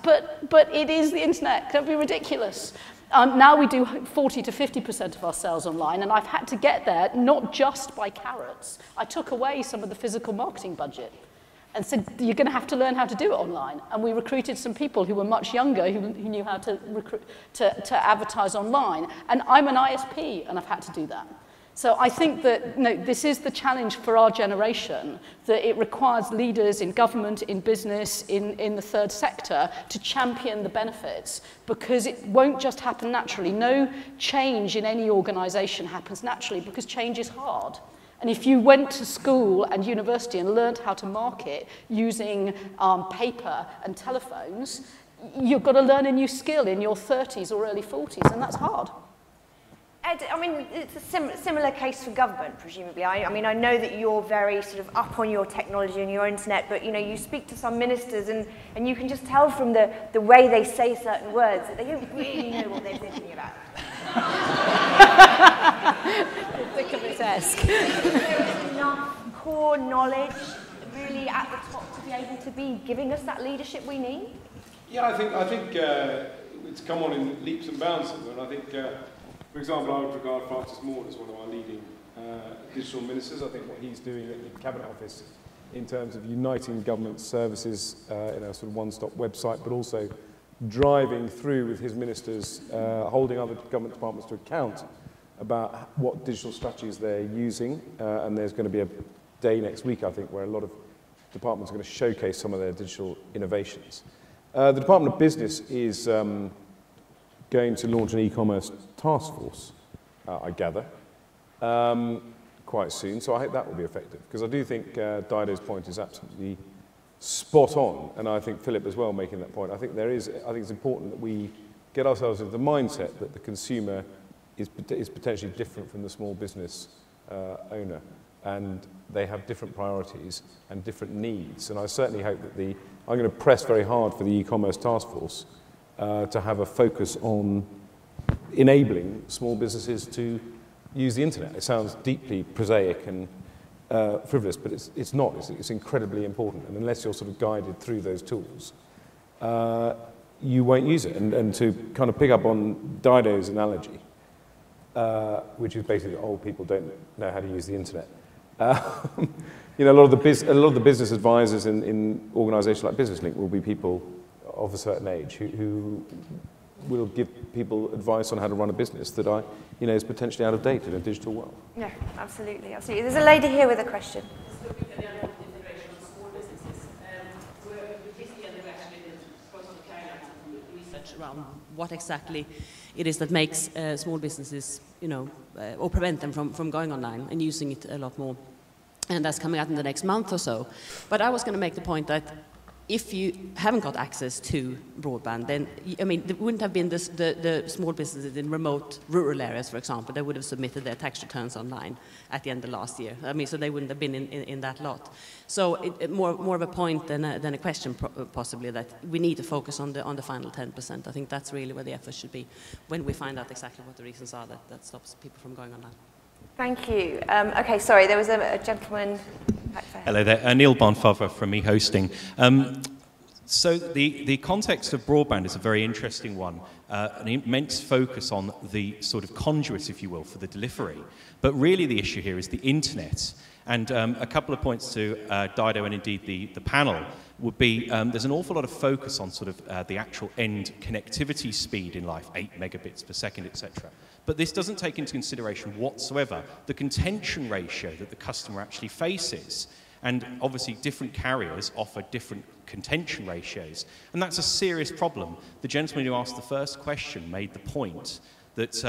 but it is the internet, don't be ridiculous. Now we do 40 to 50% of our sales online, and I've had to get there not just by carrots. I took away some of the physical marketing budget and said, you're going to have to learn how to do it online. And we recruited some people who were much younger who knew how to advertise online. And I'm an ISP, and I've had to do that. So I think that this is the challenge for our generation, that it requires leaders in government, in business, in the third sector to champion the benefits, because it won't just happen naturally. No change in any organisation happens naturally, because change is hard. And if you went to school and university and learned how to market using paper and telephones, you've got to learn a new skill in your 30s or early 40s, and that's hard. Ed, I mean, it's a similar case for government, presumably. I mean, I know that you're very sort of up on your technology and your internet, but, you know, you speak to some ministers and you can just tell from the way they say certain words that they don't really know what they're thinking about. Think of it as. There is enough core knowledge really at the top to be able to be giving us that leadership we need? Yeah, I think it's come on in leaps and bounds, and I think... for example, I would regard Francis Moore as one of our leading digital ministers. I think what he's doing at the Cabinet Office in terms of uniting government services in a sort of one-stop website, but also driving through with his ministers, holding other government departments to account about what digital strategies they're using. And there's going to be a day next week, I think, where a lot of departments are going to showcase some of their digital innovations. The Department of Business is... going to launch an e-commerce task force, I gather, quite soon. So I hope that will be effective, because I do think Dido's point is absolutely spot on, and I think Philip as well making that point. I think it's important that we get ourselves into the mindset that the consumer is potentially different from the small business owner, and they have different priorities and different needs. And I certainly hope that I'm going to press very hard for the e-commerce task force to have a focus on enabling small businesses to use the internet. It sounds deeply prosaic and frivolous, but it's not. It's incredibly important. And unless you're sort of guided through those tools, you won't use it. And to kind of pick up on Dido's analogy, which is basically old people don't know how to use the internet. You know, a lot of the business advisors in organisations like Business Link will be people of a certain age who will give people advice on how to run a business that is potentially out of date in a digital world. Yeah, absolutely. There's a lady here with a question. Just looking at the integration of small businesses, we're busy and we're around what exactly it is that makes small businesses, or prevent them from going online and using it a lot more. And that's coming out in the next month or so. But I was going to make the point that if you haven't got access to broadband, then, I mean, there wouldn't have been the small businesses in remote rural areas, for example. They would have submitted their tax returns online at the end of last year. I mean, so they wouldn't have been in that lot. So more of a point than a question, possibly, that we need to focus on the final 10%. I think that's really where the effort should be when we find out exactly what the reasons are that stops people from going online. Thank you. Okay, sorry, there was a gentleman back there. Hello there, Neil Bonfather from eHosting. So the context of broadband is a very interesting one, an immense focus on the sort of conduit, if you will, for the delivery. But really the issue here is the internet. And a couple of points to Dido and indeed the panel would be there's an awful lot of focus on sort of the actual end connectivity speed in life, 8 megabits per second, etc. But this doesn't take into consideration whatsoever the contention ratio that the customer actually faces. And obviously different carriers offer different contention ratios. And that's a serious problem. The gentleman who asked the first question made the point that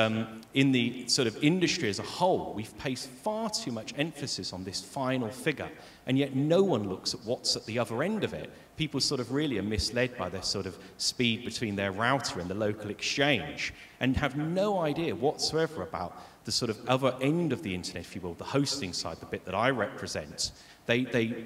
in the sort of industry as a whole, we've placed far too much emphasis on this final figure, and yet no one looks at what's at the other end of it. People sort of really are misled by their sort of speed between their router and the local exchange, and have no idea whatsoever about the sort of other end of the internet, if you will, the hosting side, the bit that I represent.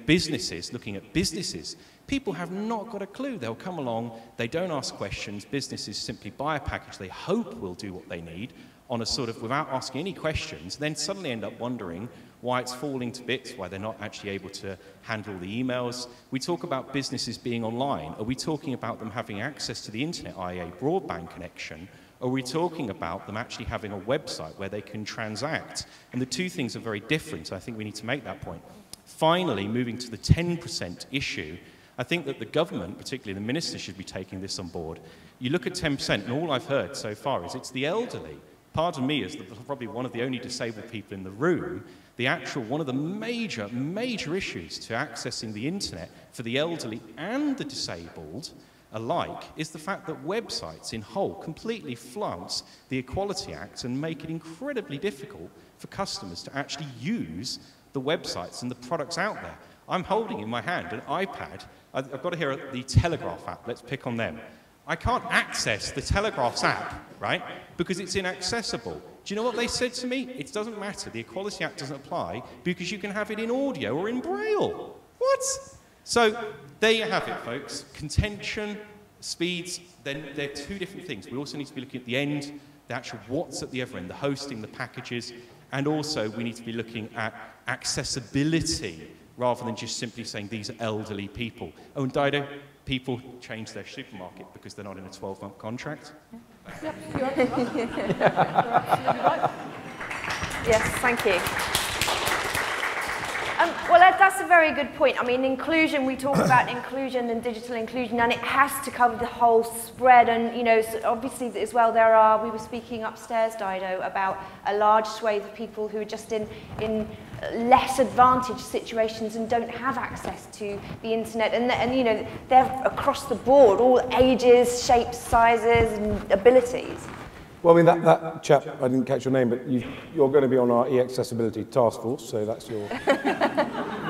Businesses, looking at businesses, people have not got a clue. They'll come along, they don't ask questions, businesses simply buy a package they hope will do what they need on a sort of, without asking any questions, then suddenly end up wondering why it's falling to bits, why they're not actually able to handle the emails. We talk about businesses being online. Are we talking about them having access to the internet, i.e. a broadband connection? Or are we talking about them actually having a website where they can transact? And the two things are very different. I think we need to make that point. Finally, moving to the 10% issue, I think that the government, particularly the minister, should be taking this on board. You look at 10%, and all I've heard so far is it's the elderly. Pardon me, as probably one of the only disabled people in the room, one of the major issues to accessing the internet for the elderly and the disabled alike is the fact that websites in whole completely flounce the Equality Act and make it incredibly difficult for customers to actually use the websites and the products out there. I'm holding in my hand an iPad. I've got here the Telegraph app. Let's pick on them. I can't access the Telegraph's app, right, because it's inaccessible. Do you know what they said to me? It doesn't matter. The Equality Act doesn't apply because you can have it in audio or in Braille. What? So there you have it, folks. Contention, speeds, then they're two different things. We also need to be looking at the end, the actual what's at the other end, the hosting, the packages, and also we need to be looking at accessibility rather than just simply saying these are elderly people. Oh, and Dido, people change their supermarket because they're not in a 12-month contract. Yep, you're absolutely right. Yes, thank you. Well, that's a very good point. I mean, inclusion, we talk about inclusion and digital inclusion, and it has to cover the whole spread. And, you know, so obviously as well, we were speaking upstairs, Dido, about a large swathe of people who are just in less advantaged situations and don't have access to the internet. And you know, they're across the board, all ages, shapes, sizes, and abilities. Well, I mean, that chap, I didn't catch your name, but you're going to be on our e-accessibility task force, so that's your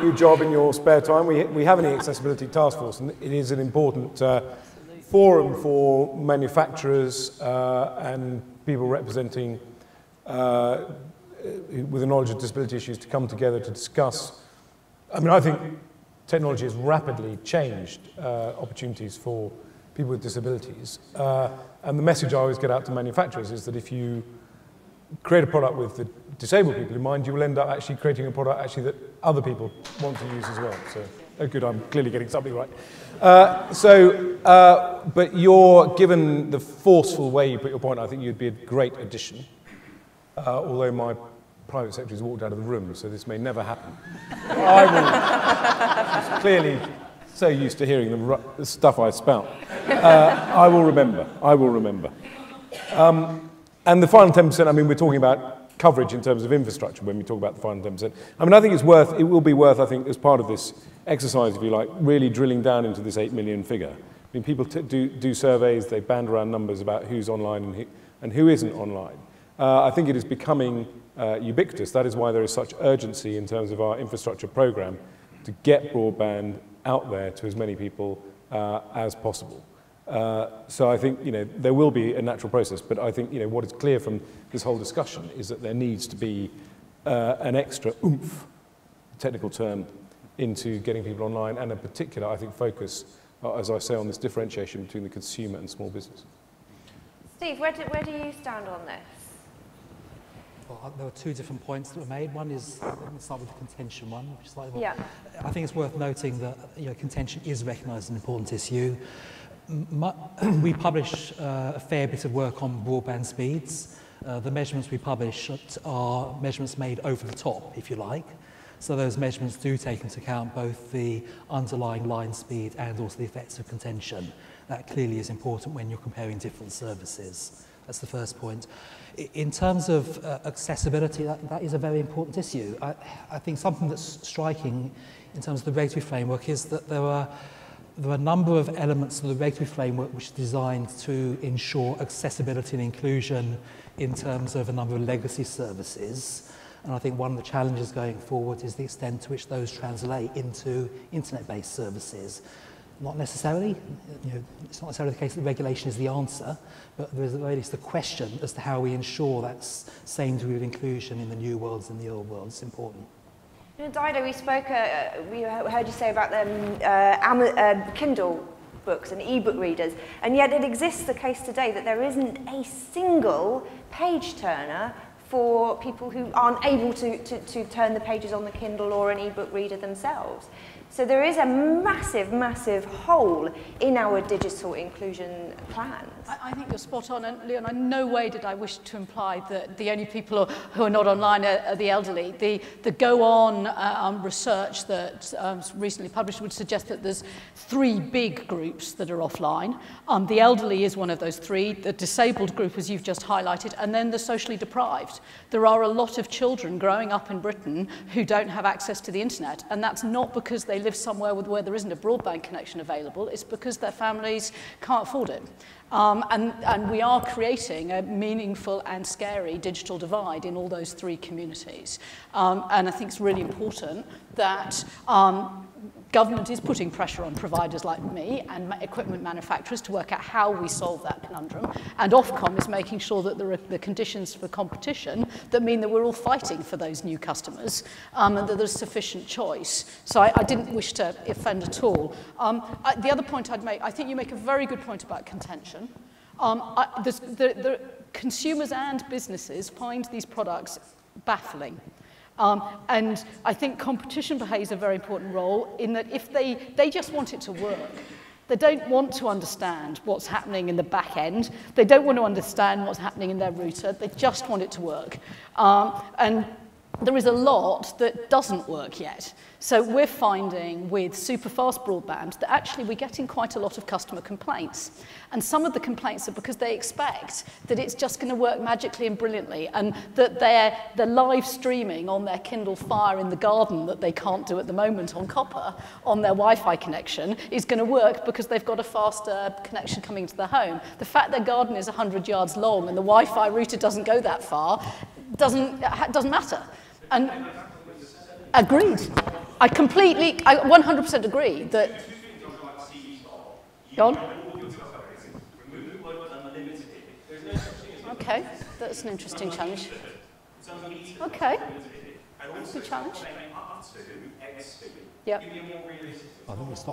new job in your spare time. We have an e-accessibility task force, and it is an important forum for manufacturers and people representing with a knowledge of disability issues to come together to discuss. I mean, I think technology has rapidly changed opportunities for people with disabilities. And the message I always get out to manufacturers is that if you create a product with the disabled people in mind, you will end up actually creating a product actually that other people want to use as well. So, oh good, I'm clearly getting something right. But given the forceful way you put your point, I think you'd be a great addition. Although my private secretary's walked out of the room, so this may never happen. I will, clearly so used to hearing the stuff I spout. I will remember. And the final 10%, I mean, we're talking about coverage in terms of infrastructure when we talk about the final 10%. I mean, I think it will be worth, I think, as part of this exercise, if you like, really drilling down into this 8 million figure, I mean, people do surveys, they band around numbers about who's online and who isn't online. I think it is becoming ubiquitous. That is why there is such urgency in terms of our infrastructure program to get broadband out there to as many people as possible. So I think, there will be a natural process, but I think, what is clear from this whole discussion is that there needs to be an extra oomph, technical term, into getting people online, and in particular, I think, focus, as I say, on this differentiation between the consumer and small business. Steve, where do you stand on this? Well, there were two different points that were made. One is, let me start with the contention one, which is slightly more. Yeah. I think it's worth noting that contention is recognised as an important issue. We publish a fair bit of work on broadband speeds. The measurements we publish are measurements made over the top, if you like. So those measurements do take into account both the underlying line speed and also the effects of contention. That clearly is important when you're comparing different services. That's the first point. In terms of accessibility, that is a very important issue. I think something that's striking in terms of the regulatory framework is that there are a number of elements of the regulatory framework which are designed to ensure accessibility and inclusion in terms of a number of legacy services. And I think one of the challenges going forward is the extent to which those translate into internet-based services. Not necessarily, it's not necessarily the case that regulation is the answer, but there is at least the question as to how we ensure that same degree of inclusion in the new worlds and the old worlds is important. Dido, we heard you say about the Kindle books and e-book readers, and yet it exists the case today that there isn't a single page turner for people who aren't able to turn the pages on the Kindle or an e-book reader themselves. So there is a massive, massive hole in our digital inclusion plans. I think you're spot on, and Leon, in no way did I wish to imply that the only people who are not online are the elderly. The go-on research that recently published would suggest that there's 3 big groups that are offline. The elderly is one of those 3, the disabled group, as you've just highlighted, and then the socially deprived. There are a lot of children growing up in Britain who don't have access to the internet, and that's not because they live somewhere where there isn't a broadband connection available, it's because their families can't afford it. And we are creating a meaningful and scary digital divide in all those 3 communities. And I think it's really important that government is putting pressure on providers like me and equipment manufacturers to work out how we solve that conundrum. And Ofcom is making sure that there are the conditions for competition that mean that we're all fighting for those new customers and that there's sufficient choice. So I didn't wish to offend at all. The other point I'd make, I think you make a very good point about contention. The consumers and businesses find these products baffling. And I think competition plays a very important role in that if they just want it to work. They don't want to understand what's happening in the back end. They don't want to understand what's happening in their router. They just want it to work. And there is a lot that doesn't work yet. So we're finding with superfast broadband that actually we're getting quite a lot of customer complaints. And some of the complaints are because they expect that it's just going to work magically and brilliantly, and that the live streaming on their Kindle Fire in the garden that they can't do at the moment on copper, on their Wi-Fi connection, is going to work because they've got a faster connection coming to their home. The fact their garden is 100 yards long and the Wi-Fi router doesn't go that far doesn't matter. And agreed. I 100% agree that. Go on. Okay, that's an interesting challenge. Okay, good challenge. Yep.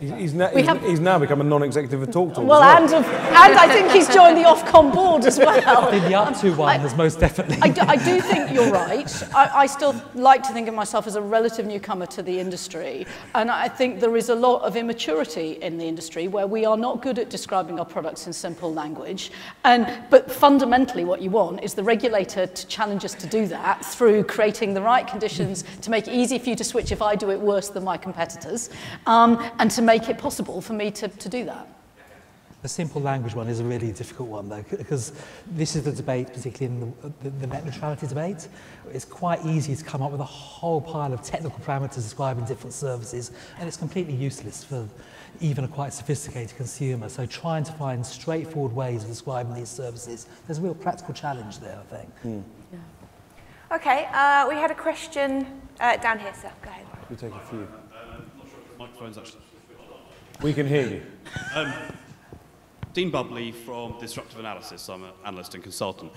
He's now become a non-executive at TalkTalk. Well, and I think he's joined the Ofcom board as well. I think the up to one has most definitely. I do think you're right. I still like to think of myself as a relative newcomer to the industry, and I think there is a lot of immaturity in the industry where we are not good at describing our products in simple language. But fundamentally, what you want is the regulator to challenge us to do that through creating the right conditions to make it easy for you to switch if I do it worse than my competitors. And to make it possible for me to do that. The simple language one is a really difficult one, though, because this is the debate, particularly in the net neutrality debate. It's quite easy to come up with a whole pile of technical parameters describing different services, and it's completely useless for even a quite sophisticated consumer. So trying to find straightforward ways of describing these services, there's a real practical challenge there, I think. Yeah. Okay, we had a question down here, sir. Go ahead. We'll take a few. I'm not sure if the microphone's actually switched on. We can hear you. Dean Bubley from Disruptive Analysis. I'm an analyst and consultant.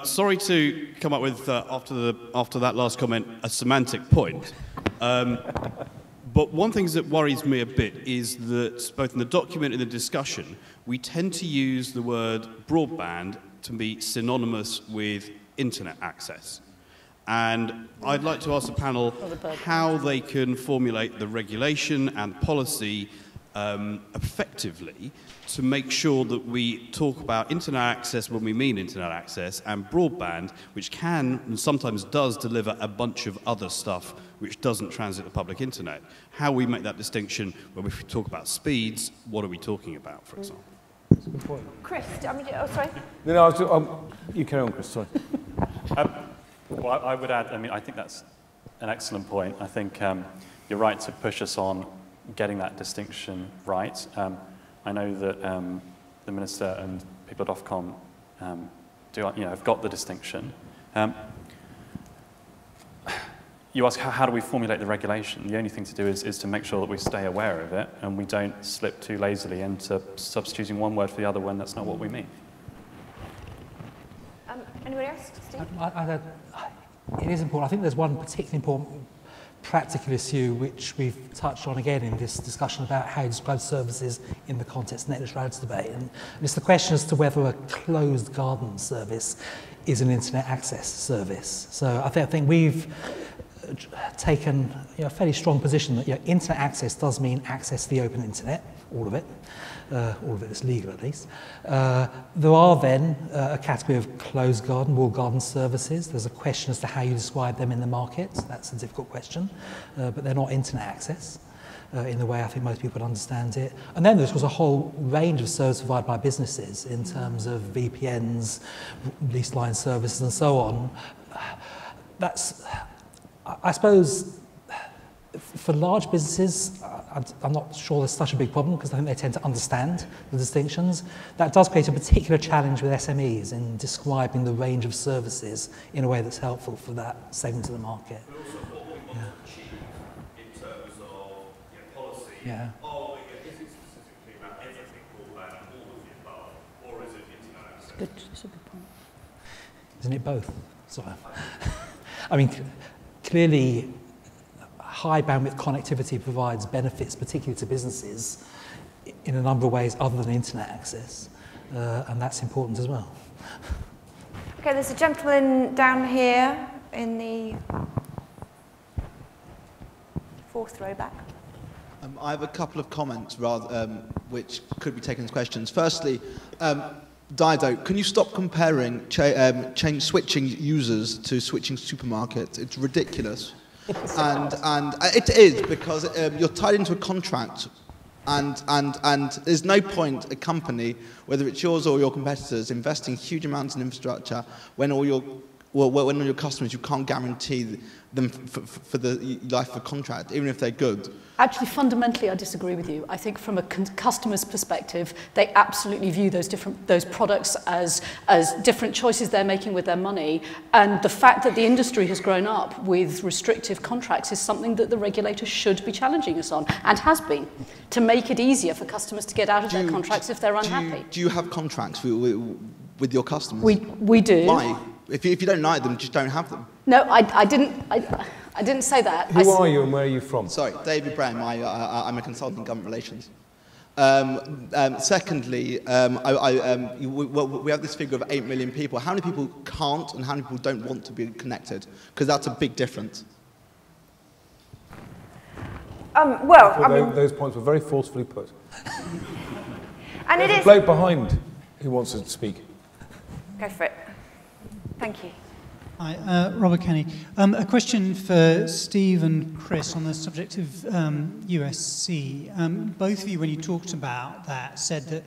Sorry to come up with, after that last comment, a semantic point. But one thing that worries me a bit is that both in the document and the discussion, we tend to use the word broadband to be synonymous with internet access. And I'd like to ask the panel how they can formulate the regulation and policy effectively to make sure that we talk about internet access when we mean internet access, and broadband, which can and sometimes does deliver a bunch of other stuff which doesn't transit the public internet. How we make that distinction when we talk about speeds, what are we talking about, for example? That's a good point. Chris, sorry. No, you carry on, Chris, sorry. Well, I would add, I think that's an excellent point. I think you're right to push us on getting that distinction right. I know that the Minister and people at Ofcom have got the distinction. You ask, how do we formulate the regulation? The only thing to do is to make sure that we stay aware of it and we don't slip too lazily into substituting one word for the other when that's not what we mean. Anybody else? Steve? It is important. I think there's one particularly important practical issue which we've touched on again in this discussion about how you describe services in the context of net neutrality debate. And it's the question as to whether a closed garden service is an internet access service. So I think we've taken a fairly strong position that internet access does mean access to the open internet, all of it. All of it is legal at least. There are then a category of closed garden, walled garden services. There's a question as to how you describe them in the market. That's a difficult question, but they're not internet access in the way I think most people understand it. And then there was a whole range of services provided by businesses in terms of VPNs, leased line services and so on. I suppose, for large businesses, I'm not sure there's such a big problem because I think they tend to understand the distinctions. That does create a particular challenge with SMEs in describing the range of services in a way that's helpful for that segment of the market. But also what we want to achieve in terms of policy. Yeah. Is it specifically about everything broadband and all of the above, or is it internet access? That's a good point. Isn't it both? Sorry. I mean, clearly, high bandwidth connectivity provides benefits, particularly to businesses, in a number of ways other than internet access, and that's important as well. Okay, there's a gentleman down here in the fourth row back. I have a couple of comments which could be taken as questions. Firstly, Dido, can you stop comparing switching users to switching supermarkets? It's ridiculous. And it is, because you're tied into a contract, and there's no point a company, whether it's yours or your competitors, investing huge amounts in infrastructure when all your customers, you can't guarantee them for the life of a contract, even if they're good. Actually, fundamentally, I disagree with you. I think from a customer's perspective, they absolutely view those products as different choices they're making with their money. And the fact that the industry has grown up with restrictive contracts is something that the regulator should be challenging us on, and has been, to make it easier for customers to get out of their contracts if they're unhappy. Do you have contracts with your customers? We do. Why? If you don't like them, just don't have them. No, I didn't say that. Who are you and where are you from? Sorry, David Brown. I'm a consultant in government relations. Secondly, we have this figure of 8 million people. How many people can't and how many people don't want to be connected? Because that's a big difference. Those points were very forcefully put. And There's a bloke behind who wants to speak. Go for it. Thank you. Hi, Robert Kenny. A question for Steve and Chris on the subject of USC. Both of you, when you talked about that, said that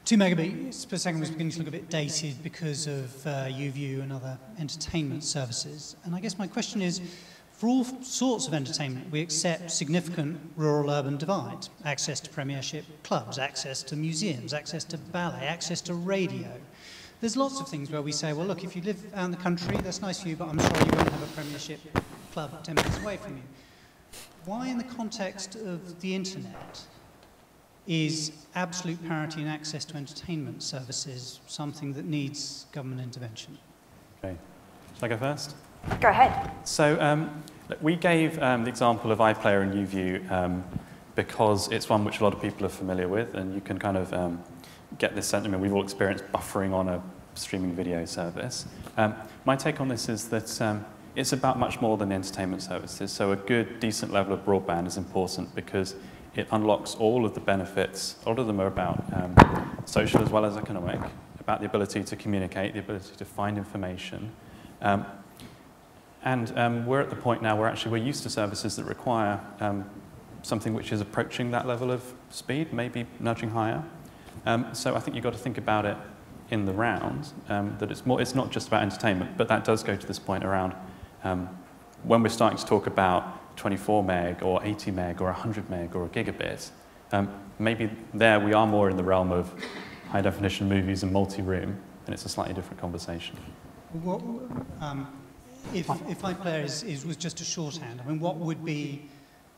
2 megabits per second was beginning to look a bit dated because of UView and other entertainment services. And I guess my question is, For all sorts of entertainment, we accept significant rural-urban divide. Access to premiership clubs, access to museums, access to ballet, access to radio. There's lots of things where we say, well, look, if you live out in the country, that's nice for you, but I'm sorry you won't have a premiership club 10 minutes away from you. Why, in the context of the internet, is absolute parity in access to entertainment services something that needs government intervention? Okay. Shall I go first? Go ahead. So we gave the example of iPlayer and YouView because it's one which a lot of people are familiar with, and you can kind of get this sentiment. We've all experienced buffering on a streaming video service. My take on this is that it's about much more than entertainment services. So a good, decent level of broadband is important because it unlocks all of the benefits. A lot of them are about social as well as economic, about the ability to communicate, the ability to find information. And we're at the point now where actually we're used to services that require something which is approaching that level of speed, maybe nudging higher. So I think you've got to think about it in the round, that it's not just about entertainment, but that does go to this point around when we're starting to talk about 24 meg or 80 meg or 100 meg or a gigabit, maybe there we are more in the realm of high definition movies and multi-room, and it's a slightly different conversation. What, if iPlayer was just a shorthand, I mean, what would be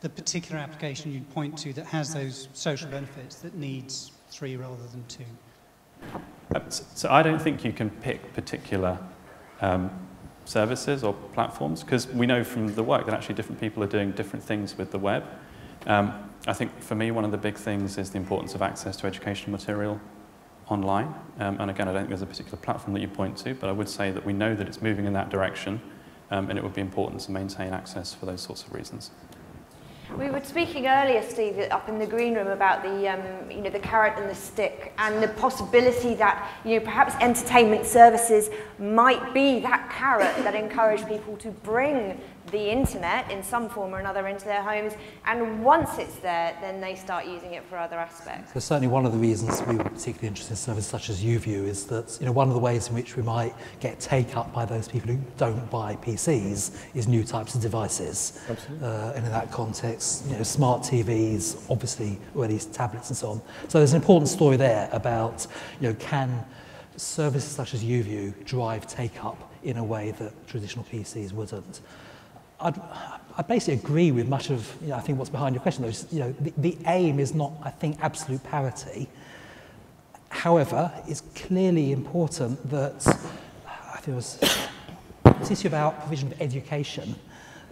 the particular application you'd point to that has those social benefits that needs 3 rather than 2? So I don't think you can pick particular services or platforms, because we know from the work that actually different people are doing different things with the web. I think for me, one of the big things is the importance of access to educational material online. And again, I don't think there's a particular platform that you point to, but I would say that we know that it's moving in that direction, and it would be important to maintain access for those sorts of reasons. We were speaking earlier, Steve, up in the green room about the, the carrot and the stick, and the possibility that, perhaps entertainment services might be that carrot that encourage people to bring the internet in some form or another into their homes, and once it's there, then they start using it for other aspects. So certainly one of the reasons we were particularly interested in services such as YouView is that one of the ways in which we might get take up by those people who don't buy PCs is new types of devices. Absolutely. And in that context, smart TVs, obviously already tablets and so on. So there's an important story there about can services such as YouView drive take up in a way that traditional PCs wouldn't. I basically agree with much of, I think what's behind your question, though. The aim is not, I think, absolute parity. However, it's clearly important that, I think it was this issue about provision of education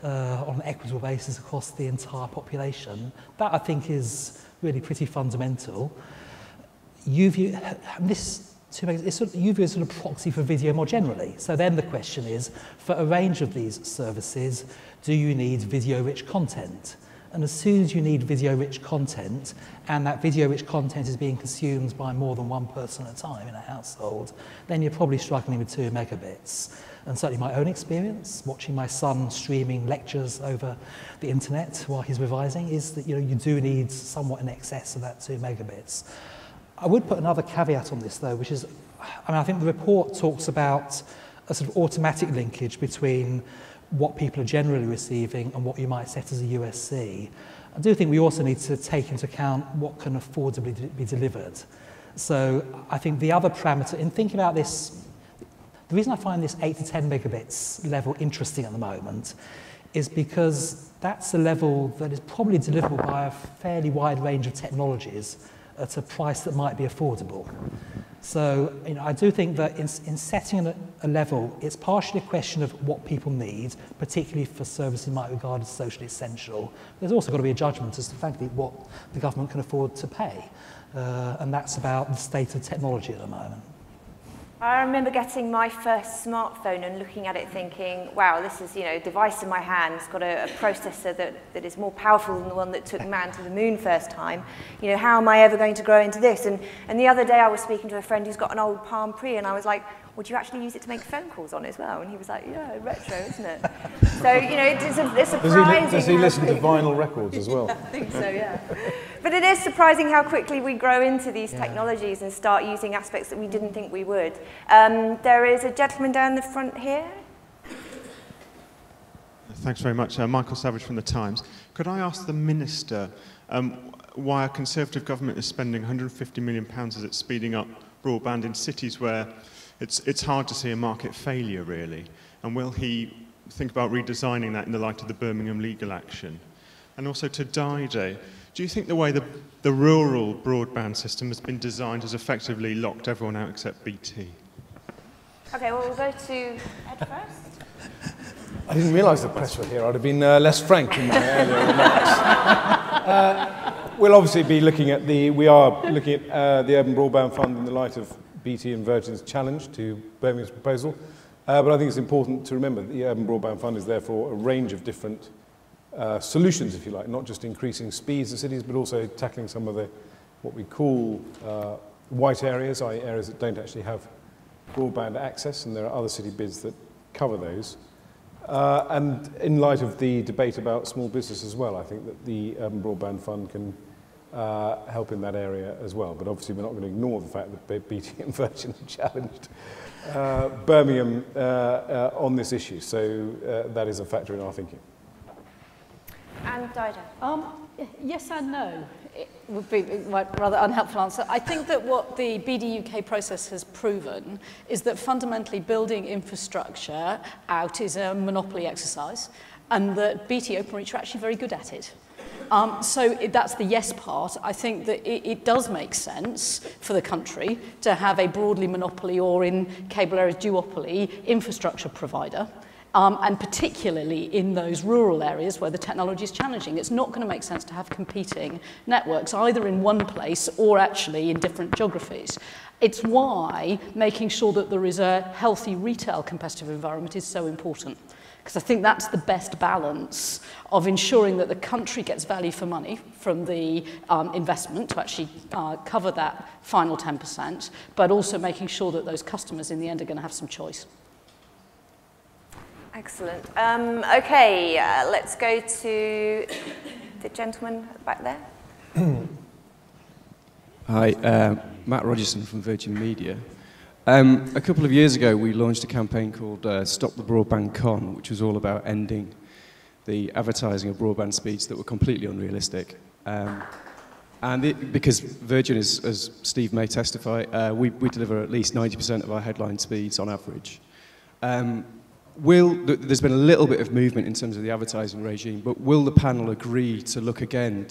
on an equitable basis across the entire population. That, I think, is really pretty fundamental. YouView, YouView is sort of proxy for video more generally. So then the question is, for a range of these services, do you need video-rich content? And as soon as you need video-rich content, and that video-rich content is being consumed by more than one person at a time in a household, then you're probably struggling with 2 megabits. And certainly my own experience, watching my son streaming lectures over the internet while he's revising, is that you do need somewhat in excess of that 2 megabits. I would put another caveat on this, though, which is, I think the report talks about a sort of automatic linkage between what people are generally receiving and what you might set as a USC. I do think we also need to take into account what can affordably be delivered. So I think the other parameter, in thinking about this, the reason I find this 8 to 10 megabits level interesting at the moment is because that's a level that is probably deliverable by a fairly wide range of technologies at a price that might be affordable. So I do think that in setting a level, it's partially a question of what people need, particularly for services you might regard as socially essential. There's also got to be a judgment as to, frankly, what the government can afford to pay. And that's about the state of technology at the moment. I remember getting my first smartphone and looking at it thinking, wow, this is, a device in my hand. It's got a processor that is more powerful than the one that took man to the moon first time. How am I ever going to grow into this? And the other day I was speaking to a friend who's got an old Palm Pre, and I was like, would you actually use it to make phone calls on as well? And he was like, yeah, retro, isn't it? So, it's surprising. Does he listen to vinyl records as well? I think so, yeah. But it is surprising how quickly we grow into these technologies and start using aspects that we didn't think we would. There is a gentleman down the front here. Thanks very much. Michael Savage from The Times. Could I ask the Minister why a Conservative government is spending £150 million as it's speeding up broadband in cities where it's hard to see a market failure, really? And will he think about redesigning that in the light of the Birmingham legal action? And also to Dido, do you think the way the rural broadband system has been designed has effectively locked everyone out except BT? Okay, well, we'll go to Ed first. I didn't realise the press were here. I'd have been less frank in my earlier remarks. We'll obviously be looking at we are looking at the Urban Broadband Fund in the light of BT and Virgin's challenge to Birmingham's proposal. But I think it's important to remember that the Urban Broadband Fund is there for a range of different solutions, if you like, not just increasing speeds in cities, but also tackling some of what we call white areas, i.e. areas that don't actually have broadband access, and there are other city bids that cover those. And in light of the debate about small business as well, I think that the Urban Broadband Fund can help in that area as well. But obviously we're not going to ignore the fact that BT and Virgin have challenged Birmingham on this issue. So that is a factor in our thinking. And Dido. Yes and no. It would be a rather unhelpful answer. I think that what the BDUK process has proven is that fundamentally building infrastructure out is a monopoly exercise, and that BT Openreach are actually very good at it. So that's the yes part. I think that it does make sense for the country to have a broadly monopoly, or in cable areas duopoly, infrastructure provider. And particularly in those rural areas where the technology is challenging. It's not going to make sense to have competing networks, either in one place or actually in different geographies. It's why making sure that there is a healthy retail competitive environment is so important. Because I think that's the best balance of ensuring that the country gets value for money from the investment to actually cover that final 10%, but also making sure that those customers in the end are going to have some choice. Excellent. Okay, let's go to the gentleman back there. Hi, Matt Rogerson from Virgin Media. A couple of years ago, we launched a campaign called Stop the Broadband Con, which was all about ending the advertising of broadband speeds that were completely unrealistic. Because Virgin is, as Steve may testify, we deliver at least 90% of our headline speeds on average. There's been a little bit of movement in terms of the advertising regime, but will the panel agree to look again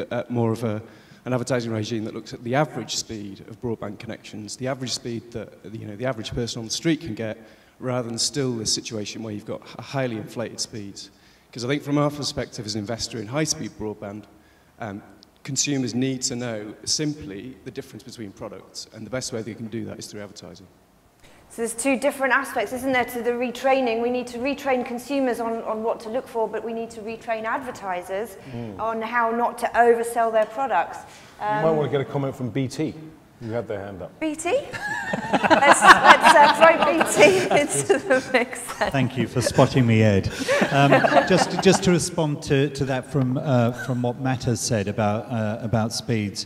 at more of an advertising regime that looks at the average speed of broadband connections, the average speed that the average person on the street can get, rather than still this situation where you've got highly inflated speeds? Because I think from our perspective as an investor in high-speed broadband, consumers need to know simply the difference between products, and the best way they can do that is through advertising. So there's two different aspects, isn't there, to the retraining. We need to retrain consumers on what to look for, but we need to retrain advertisers on how not to oversell their products. You might want to get a comment from BT, who had their hand up. BT? let's throw BT into the mix. Thank you for spotting me, Ed. Just to respond to that from what Matt has said about speeds.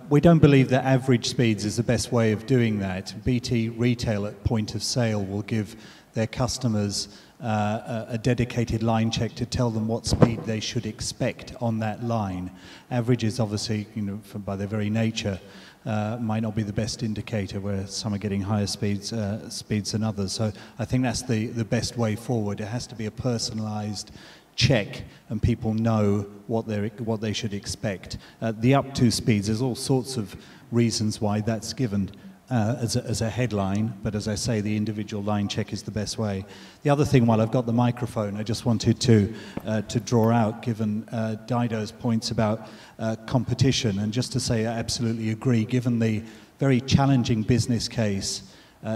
We don't believe that average speeds is the best way of doing that. BT Retail at point of sale will give their customers a dedicated line check to tell them what speed they should expect on that line. Averages, obviously, by their very nature, might not be the best indicator, where some are getting higher speeds than others. So I think that's the best way forward. It has to be a personalised check, and people know what they should expect. The up to speeds, there's all sorts of reasons why that's given as a headline, but as I say, the individual line check is the best way. The other thing, while I've got the microphone, I just wanted to draw out, given Dido's points about competition, and just to say I absolutely agree, given the very challenging business case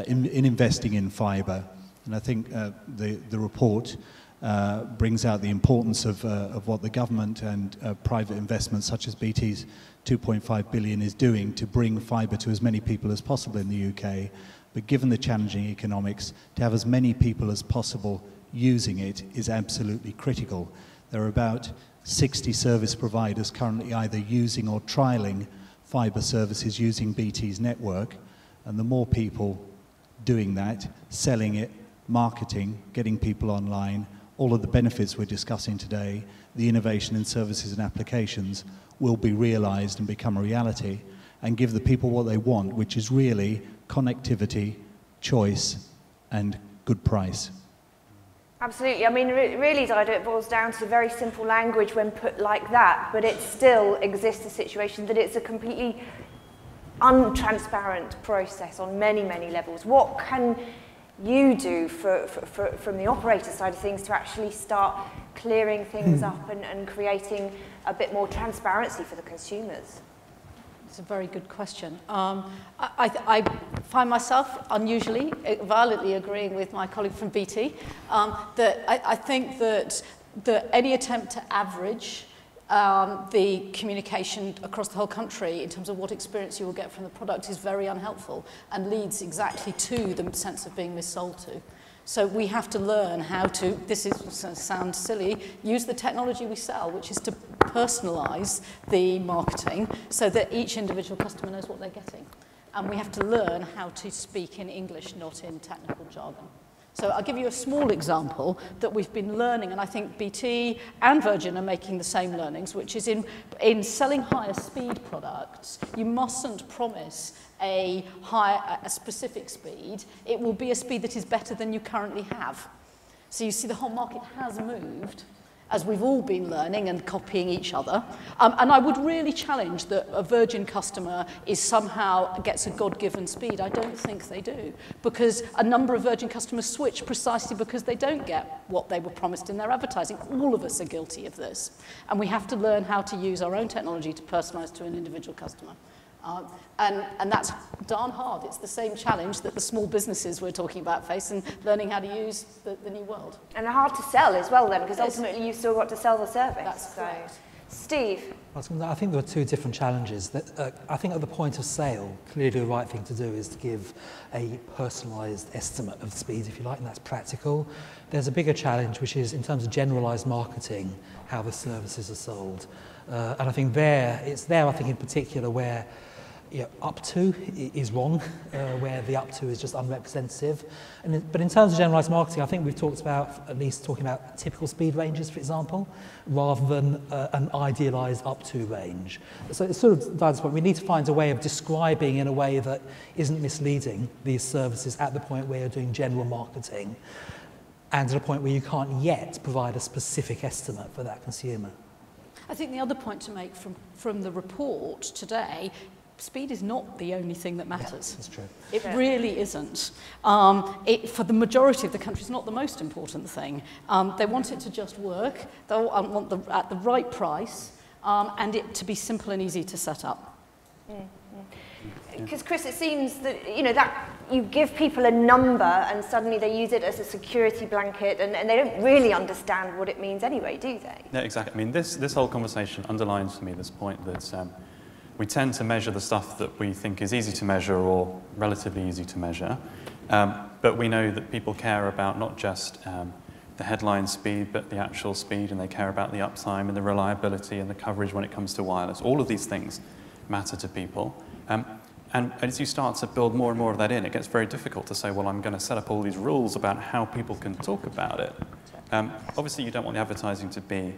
in investing in fibre, and I think the report brings out the importance of what the government and private investments such as BT's 2.5 billion is doing to bring fibre to as many people as possible in the UK. But given the challenging economics, to have as many people as possible using it is absolutely critical. There are about 60 service providers currently either using or trialling fibre services using BT's network, and the more people doing that, selling it, marketing, getting people online, all of the benefits we're discussing today, the innovation in services and applications, will be realised and become a reality and give the people what they want, which is really connectivity, choice and good price. Absolutely. I mean, really, Dido, it boils down to very simple language when put like that, but it still exists a situation that it's a completely untransparent process on many, many levels. What can you do from the operator side of things to actually start clearing things up and creating a bit more transparency for the consumers? It's a very good question. I find myself unusually, violently agreeing with my colleague from BT, that I think that any attempt to average the communication across the whole country in terms of what experience you will get from the product is very unhelpful and leads exactly to the sense of being missold to. So we have to learn how to, this is sound silly, use the technology we sell, which is to personalise the marketing so that each individual customer knows what they're getting. And we have to learn how to speak in English, not in technical jargon. So I'll give you a small example that we've been learning, and I think BT and Virgin are making the same learnings, which is in selling higher speed products, you mustn't promise a specific speed. It will be a speed that is better than you currently have. So you see the whole market has moved, as we've all been learning and copying each other. And I would really challenge that a Virgin customer gets a God-given speed. I don't think they do, because a number of Virgin customers switch precisely because they don't get what they were promised in their advertising. All of us are guilty of this. And we have to learn how to use our own technology to personalise to an individual customer. And that's darn hard. It's the same challenge that the small businesses we're talking about face in learning how to use the new world. And hard to sell as well then, because ultimately you've still got to sell the service. That's right. Steve? I think there are two different challenges. I think at the point of sale, clearly the right thing to do is to give a personalised estimate of speed, if you like, and that's practical. There's a bigger challenge, which is in terms of generalised marketing, how the services are sold. And I think it's there, I think in particular, where up to is wrong, where the up to is just unrepresentative. But in terms of generalised marketing, I think we've talked about, at least talking about typical speed ranges, for example, rather than an idealised up to range. So it's sort of that's what we need to find a way of describing in a way that isn't misleading these services at the point where you're doing general marketing and at a point where you can't yet provide a specific estimate for that consumer. I think the other point to make from the report today, speed is not the only thing that matters. Yeah, that's true. It really isn't. For the majority of the country, it's not the most important thing. They want it to just work. They want at the right price, and it to be simple and easy to set up. Because Chris, it seems that that you give people a number and suddenly they use it as a security blanket, and they don't really understand what it means anyway, do they? Yeah, exactly. I mean, this whole conversation underlines for me this point that we tend to measure the stuff that we think is easy to measure or relatively easy to measure, but we know that people care about not just the headline speed, but the actual speed, and they care about the uptime and the reliability and the coverage when it comes to wireless. All of these things matter to people. And as you start to build more and more of that in, it gets very difficult to say, well, I'm going to set up all these rules about how people can talk about it. Obviously, you don't want the advertising to be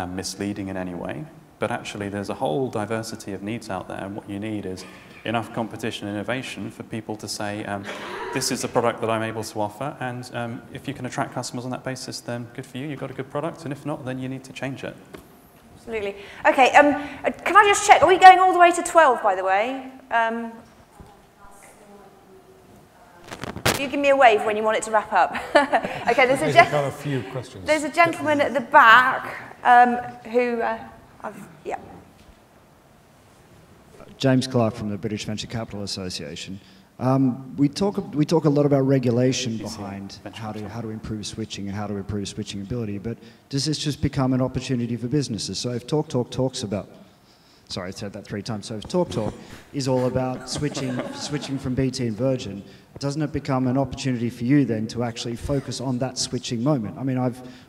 misleading in any way, but actually there's a whole diversity of needs out there, and what you need is enough competition and innovation for people to say, this is the product that I'm able to offer, and if you can attract customers on that basis, then good for you, you've got a good product, and if not, then you need to change it. Absolutely. Okay, can I just check, are we going all the way to 12, by the way? You give me a wave when you want it to wrap up. Okay, a few questions. There's a gentleman at the back who, yeah. James Clark from the British Venture Capital Association. We talk a lot about regulation behind how to improve switching and how to improve switching ability, but does this just become an opportunity for businesses? So if Talk talks about, sorry, I said that 3 times, so if Talk is all about switching from BT and Virgin, doesn't it become an opportunity for you then to actually focus on that switching moment? I mean,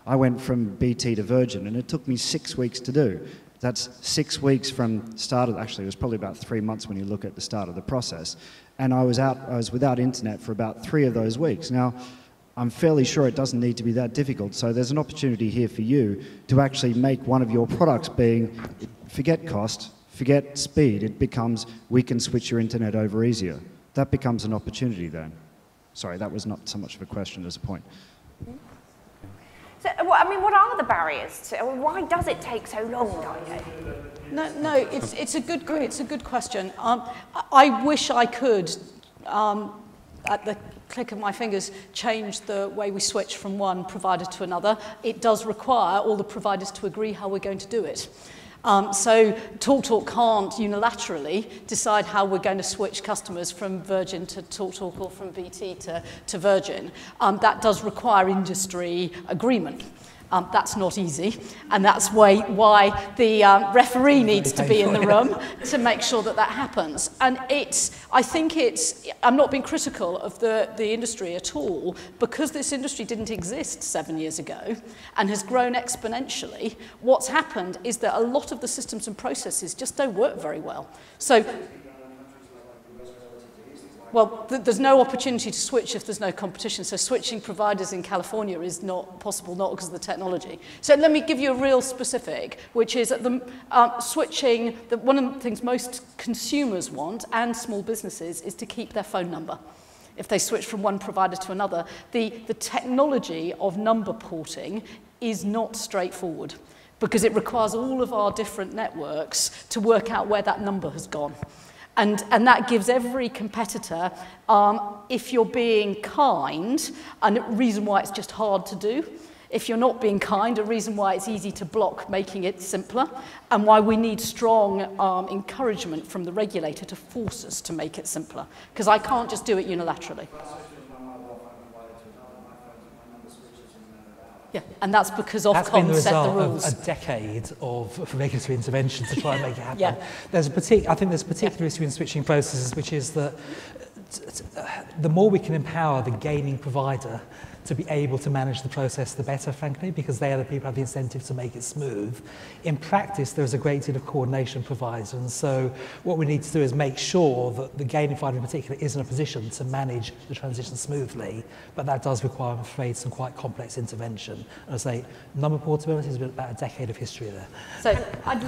I went from BT to Virgin and it took me 6 weeks to do. That's 6 weeks from start of, actually it was probably about 3 months when you look at the start of the process. And I was without internet for about 3 of those weeks. Now, I'm fairly sure it doesn't need to be that difficult. So there's an opportunity here for you to actually make one of your products being, forget cost, forget speed, it becomes, we can switch your internet over easier. That becomes an opportunity then. Sorry, that was not so much of a question as a point. So, I mean, what are the barriers to, why does it take so long, Dido? No, it's a good question. I wish I could, at the click of my fingers, change the way we switch from one provider to another. It does require all the providers to agree how we're going to do it. So TalkTalk can't unilaterally decide how we're going to switch customers from Virgin to TalkTalk or from BT to Virgin. That does require industry agreement. That's not easy, and that's why the referee needs to be in the room to make sure that that happens. And I'm not being critical of the industry at all, because this industry didn't exist 7 years ago and has grown exponentially. What's happened is that a lot of the systems and processes just don't work very well. So, well, there's no opportunity to switch if there's no competition. So switching providers in California is not possible, not because of the technology. So let me give you a real specific, which is that switching, one of the things most consumers want, and small businesses, is to keep their phone number. If they switch from one provider to another, the technology of number porting is not straightforward, because it requires all of our different networks to work out where that number has gone. And that gives every competitor, if you're being kind, a reason why it's just hard to do. If you're not being kind, a reason why it's easy to block, making it simpler, and why we need strong encouragement from the regulator to force us to make it simpler. Because I can't just do it unilaterally. Yeah, and that's because Ofcom set the rules. That's been the result of a decade of regulatory intervention to try and make it happen. Yeah. I think there's a particular issue in switching processes, which is that the more we can empower the gaming provider to be able to manage the process, the better, frankly, because they are the people who have the incentive to make it smooth. In practice, there's a great deal of coordination provided, and so what we need to do is make sure that the gaming provider in particular is in a position to manage the transition smoothly, but that does require, I'm afraid, some quite complex intervention. And I say, number portability has been about a decade of history there. So I'd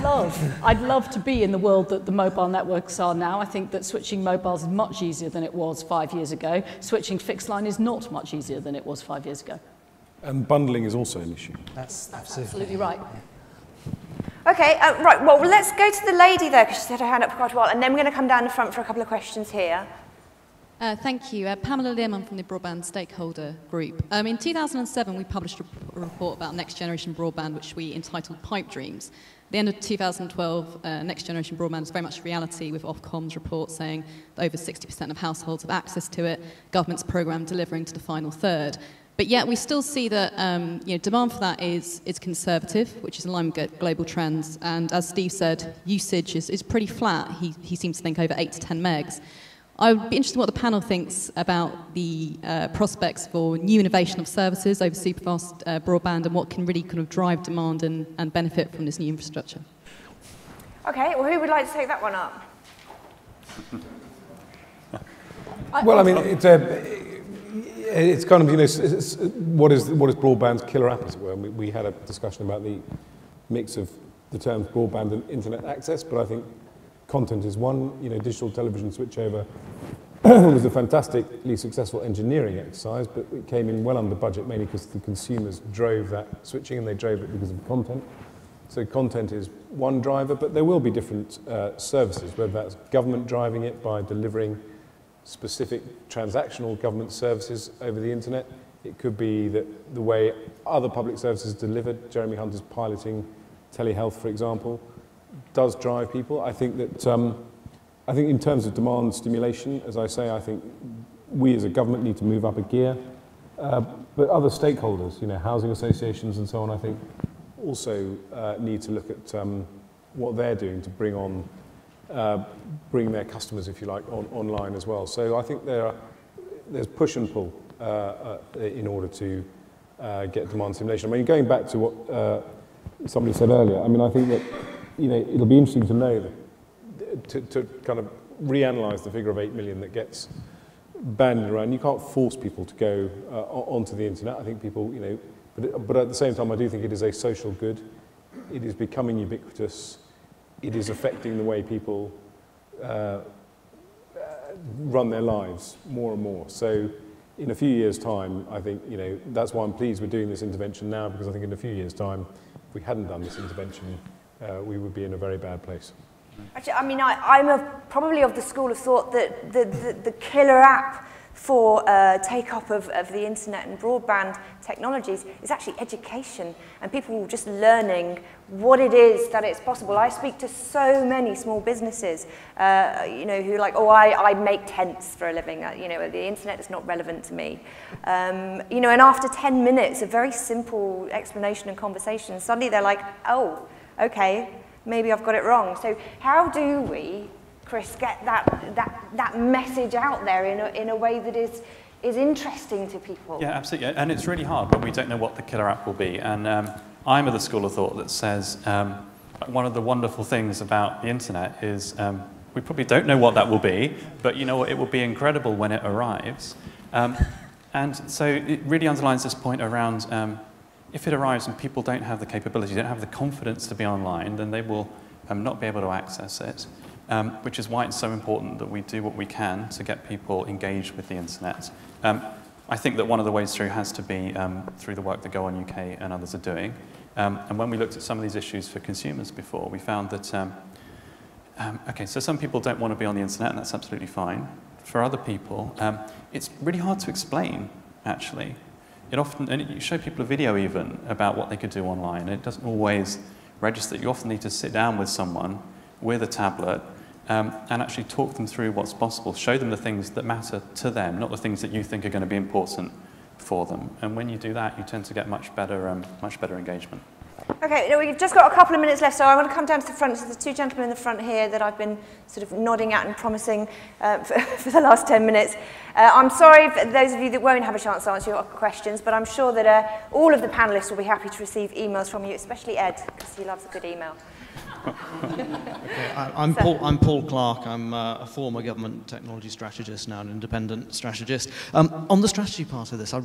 love to be in the world that the mobile networks are now. I think that switching mobiles is much easier than it was 5 years ago. Switching fixed line is not much easier than it was 5 years ago. And bundling is also an issue. That's absolutely right. Okay, right, well, let's go to the lady there, because she's had her hand up for quite a while, and then we're going to come down the front for a couple of questions here. Thank you. Pamela Learman from the Broadband Stakeholder Group. In 2007, we published a report about next generation broadband, which we entitled Pipe Dreams. At the end of 2012, next generation broadband is very much reality, with Ofcom's report saying that over 60% of households have access to it, government's programme delivering to the final third. But yet we still see that demand for that is conservative, which is in line with global trends. And as Steve said, usage is pretty flat. He seems to think over 8 to 10 megs. I would be interested in what the panel thinks about the prospects for new innovation of services over superfast broadband, and what can really kind of drive demand and benefit from this new infrastructure. Okay, well, who would like to take that one up? Well, I mean, it's kind of, what is broadband's killer app, as it were? We had a discussion about the mix of the terms broadband and internet access, but I think content is one. Digital television switchover was a fantastically successful engineering exercise, but it came in well under budget, mainly because the consumers drove that switching, and they drove it because of content. So content is one driver, but there will be different services, whether that's government driving it by delivering specific transactional government services over the internet. It could be that the way other public services are delivered, Jeremy Hunt is piloting telehealth, for example, does drive people. I think that, I think in terms of demand stimulation, as I say, I think we as a government need to move up a gear, but other stakeholders, housing associations and so on, I think also need to look at what they're doing to bring their customers, if you like, online as well. So I think there's push and pull in order to get demand stimulation. I mean, going back to what somebody said earlier, I mean, I think that it'll be interesting to know to kind of reanalyze the figure of 8 million that gets banded around. You can't force people to go onto the internet. I think people, but at the same time, I do think it is a social good. It is becoming ubiquitous. It is affecting the way people run their lives more and more. So in a few years' time, I think, that's why I'm pleased we're doing this intervention now, because I think in a few years' time, if we hadn't done this intervention, we would be in a very bad place. Actually, I mean, I'm probably of the school of thought that the killer app for take-up of the internet and broadband technologies is actually education and people just learning what it is that it's possible. I speak to so many small businesses, who are like, oh, I make tents for a living. The internet is not relevant to me. And after 10 minutes of very simple explanation and conversation, suddenly they're like, oh, okay, maybe I've got it wrong. So how do we, Chris, get that message out there in a way that is interesting to people? Yeah, absolutely. And it's really hard when we don't know what the killer app will be. And I'm of the school of thought that says one of the wonderful things about the internet is we probably don't know what that will be, but it will be incredible when it arrives. And so it really underlines this point around if it arrives and people don't have the capability, don't have the confidence to be online, then they will not be able to access it. Which is why it's so important that we do what we can to get people engaged with the internet. I think that one of the ways through has to be through the work that Go On UK and others are doing. And when we looked at some of these issues for consumers before, we found that, so some people don't want to be on the internet, and that's absolutely fine. For other people, it's really hard to explain, actually. And you show people a video even about what they could do online, and it doesn't always register. You often need to sit down with someone with a tablet and actually talk them through what's possible, show them the things that matter to them, not the things that you think are going to be important for them. And when you do that, you tend to get much better engagement. Okay, we've just got a couple of minutes left, so I want to come down to the front. So the two gentlemen in the front here that I've been sort of nodding at and promising for the last 10 minutes. I'm sorry for those of you that won't have a chance to answer your questions, but I'm sure that all of the panellists will be happy to receive emails from you, especially Ed, because he loves a good email. Okay, I'm Paul Clark. I'm a former government technology strategist, now an independent strategist. On the strategy part of this, I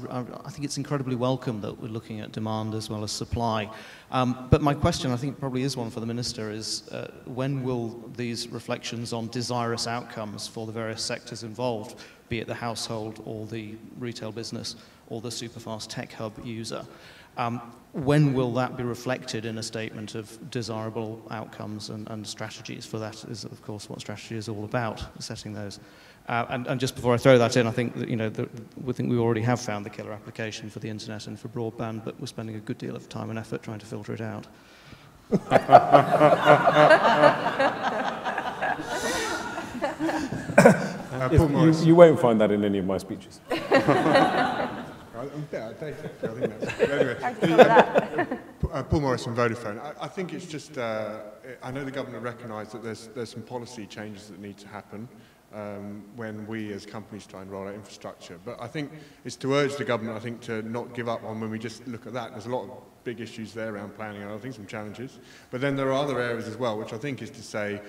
think it's incredibly welcome that we're looking at demand as well as supply. But my question, I think probably is one for the Minister, is when will these reflections on desirous outcomes for the various sectors involved, be it the household or the retail business or the superfast tech hub user, when will that be reflected in a statement of desirable outcomes and strategies? For that is, of course, what strategy is all about, setting those. And just before I throw that in, I think that, we think we already have found the killer application for the internet and for broadband, but we're spending a good deal of time and effort trying to filter it out. You won't find that in any of my speeches. Paul Morris from Vodafone. I think it's just, I know the government recognise that there's some policy changes that need to happen when we as companies try and roll out infrastructure. But I think it's to urge the government, I think, to not give up on when we just look at that. There's a lot of big issues there around planning and I think some challenges. But then there are other areas as well, which I think is to say,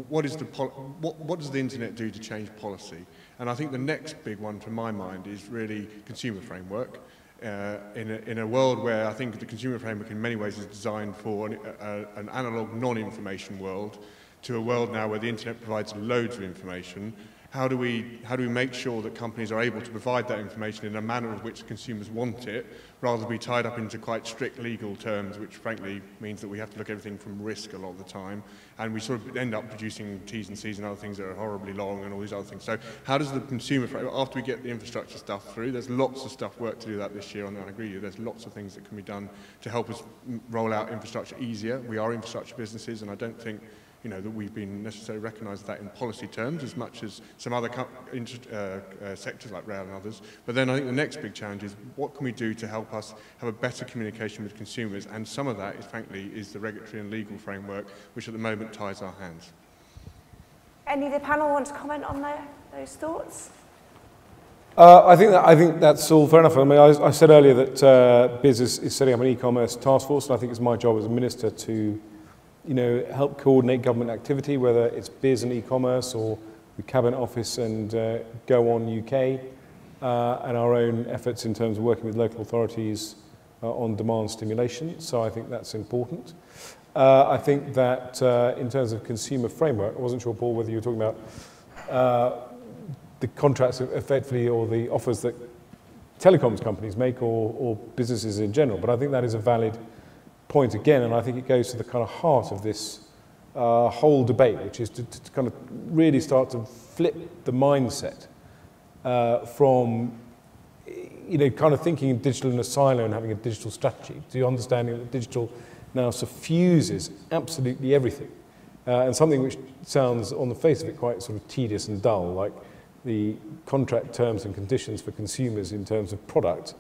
what does the internet do to change policy? And I think the next big one, to my mind, is really consumer framework. In a world where I think the consumer framework in many ways is designed for an analogue non-information world to a world now where the internet provides loads of information, how do we make sure that companies are able to provide that information in a manner of which consumers want it, rather than be tied up into quite strict legal terms, which frankly means that we have to look at everything from risk a lot of the time, and we sort of end up producing T's and C's and other things that are horribly long and all these other things. So how does the consumer, after we get the infrastructure stuff through, there's lots of work to do that this year, and I agree with you, there's lots of things that can be done to help us roll out infrastructure easier. We are infrastructure businesses, and I don't think that we've been necessarily recognised that in policy terms as much as some other sectors like rail and others. But then I think the next big challenge is what can we do to help us have a better communication with consumers, and some of that is frankly the regulatory and legal framework which at the moment ties our hands. Any of the panel want to comment on those thoughts? I think that's all fair enough. I mean, I said earlier that BIS is setting up an e-commerce task force, and I think it's my job as a minister to help coordinate government activity, whether it's BIS and e-commerce or with Cabinet Office and Go On UK, and our own efforts in terms of working with local authorities on demand stimulation. So I think that's important. I think that in terms of consumer framework, I wasn't sure, Paul, whether you were talking about the contracts effectively or the offers that telecoms companies make or businesses in general, but I think that is a valid point again, and I think it goes to the kind of heart of this whole debate, which is to kind of really start to flip the mindset from kind of thinking in digital in a silo and having a digital strategy to understanding that digital now suffuses absolutely everything. And something which sounds on the face of it quite sort of tedious and dull, like the contract terms and conditions for consumers in terms of product,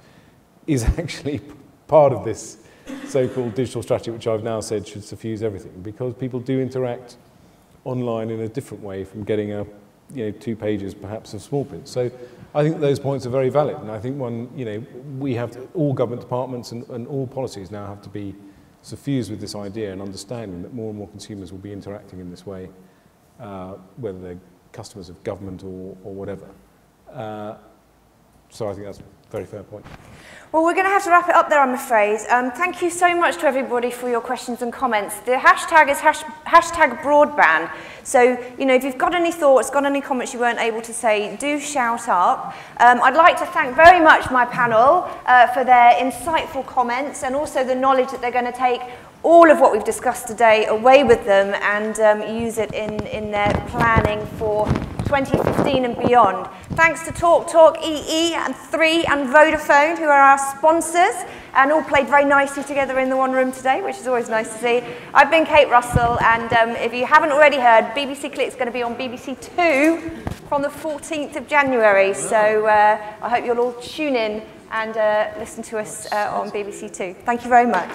is actually part of this so-called digital strategy, which I've now said should suffuse everything, because people do interact online in a different way from getting 2 pages perhaps of small print. So I think those points are very valid, and I think we have all government departments and all policies now have to be suffused with this idea and understanding that more and more consumers will be interacting in this way, whether they're customers of government or whatever. So I think that's a very fair point. Well, we're going to have to wrap it up there, I'm afraid. Thank you so much to everybody for your questions and comments. The hashtag is hashtag Broadband. So, if you've got any thoughts, got any comments you weren't able to say, do shout up. I'd like to thank very much my panel for their insightful comments and also the knowledge that they're going to take all of what we've discussed today away with them and use it in their planning for 2015 and beyond. Thanks to TalkTalk, EE and 3 and Vodafone, who are our sponsors and all played very nicely together in the one room today, which is always nice to see. I've been Kate Russell, and if you haven't already heard, BBC Click's going to be on BBC 2 from the 14th of January, so I hope you'll all tune in and listen to us on BBC 2. Thank you very much.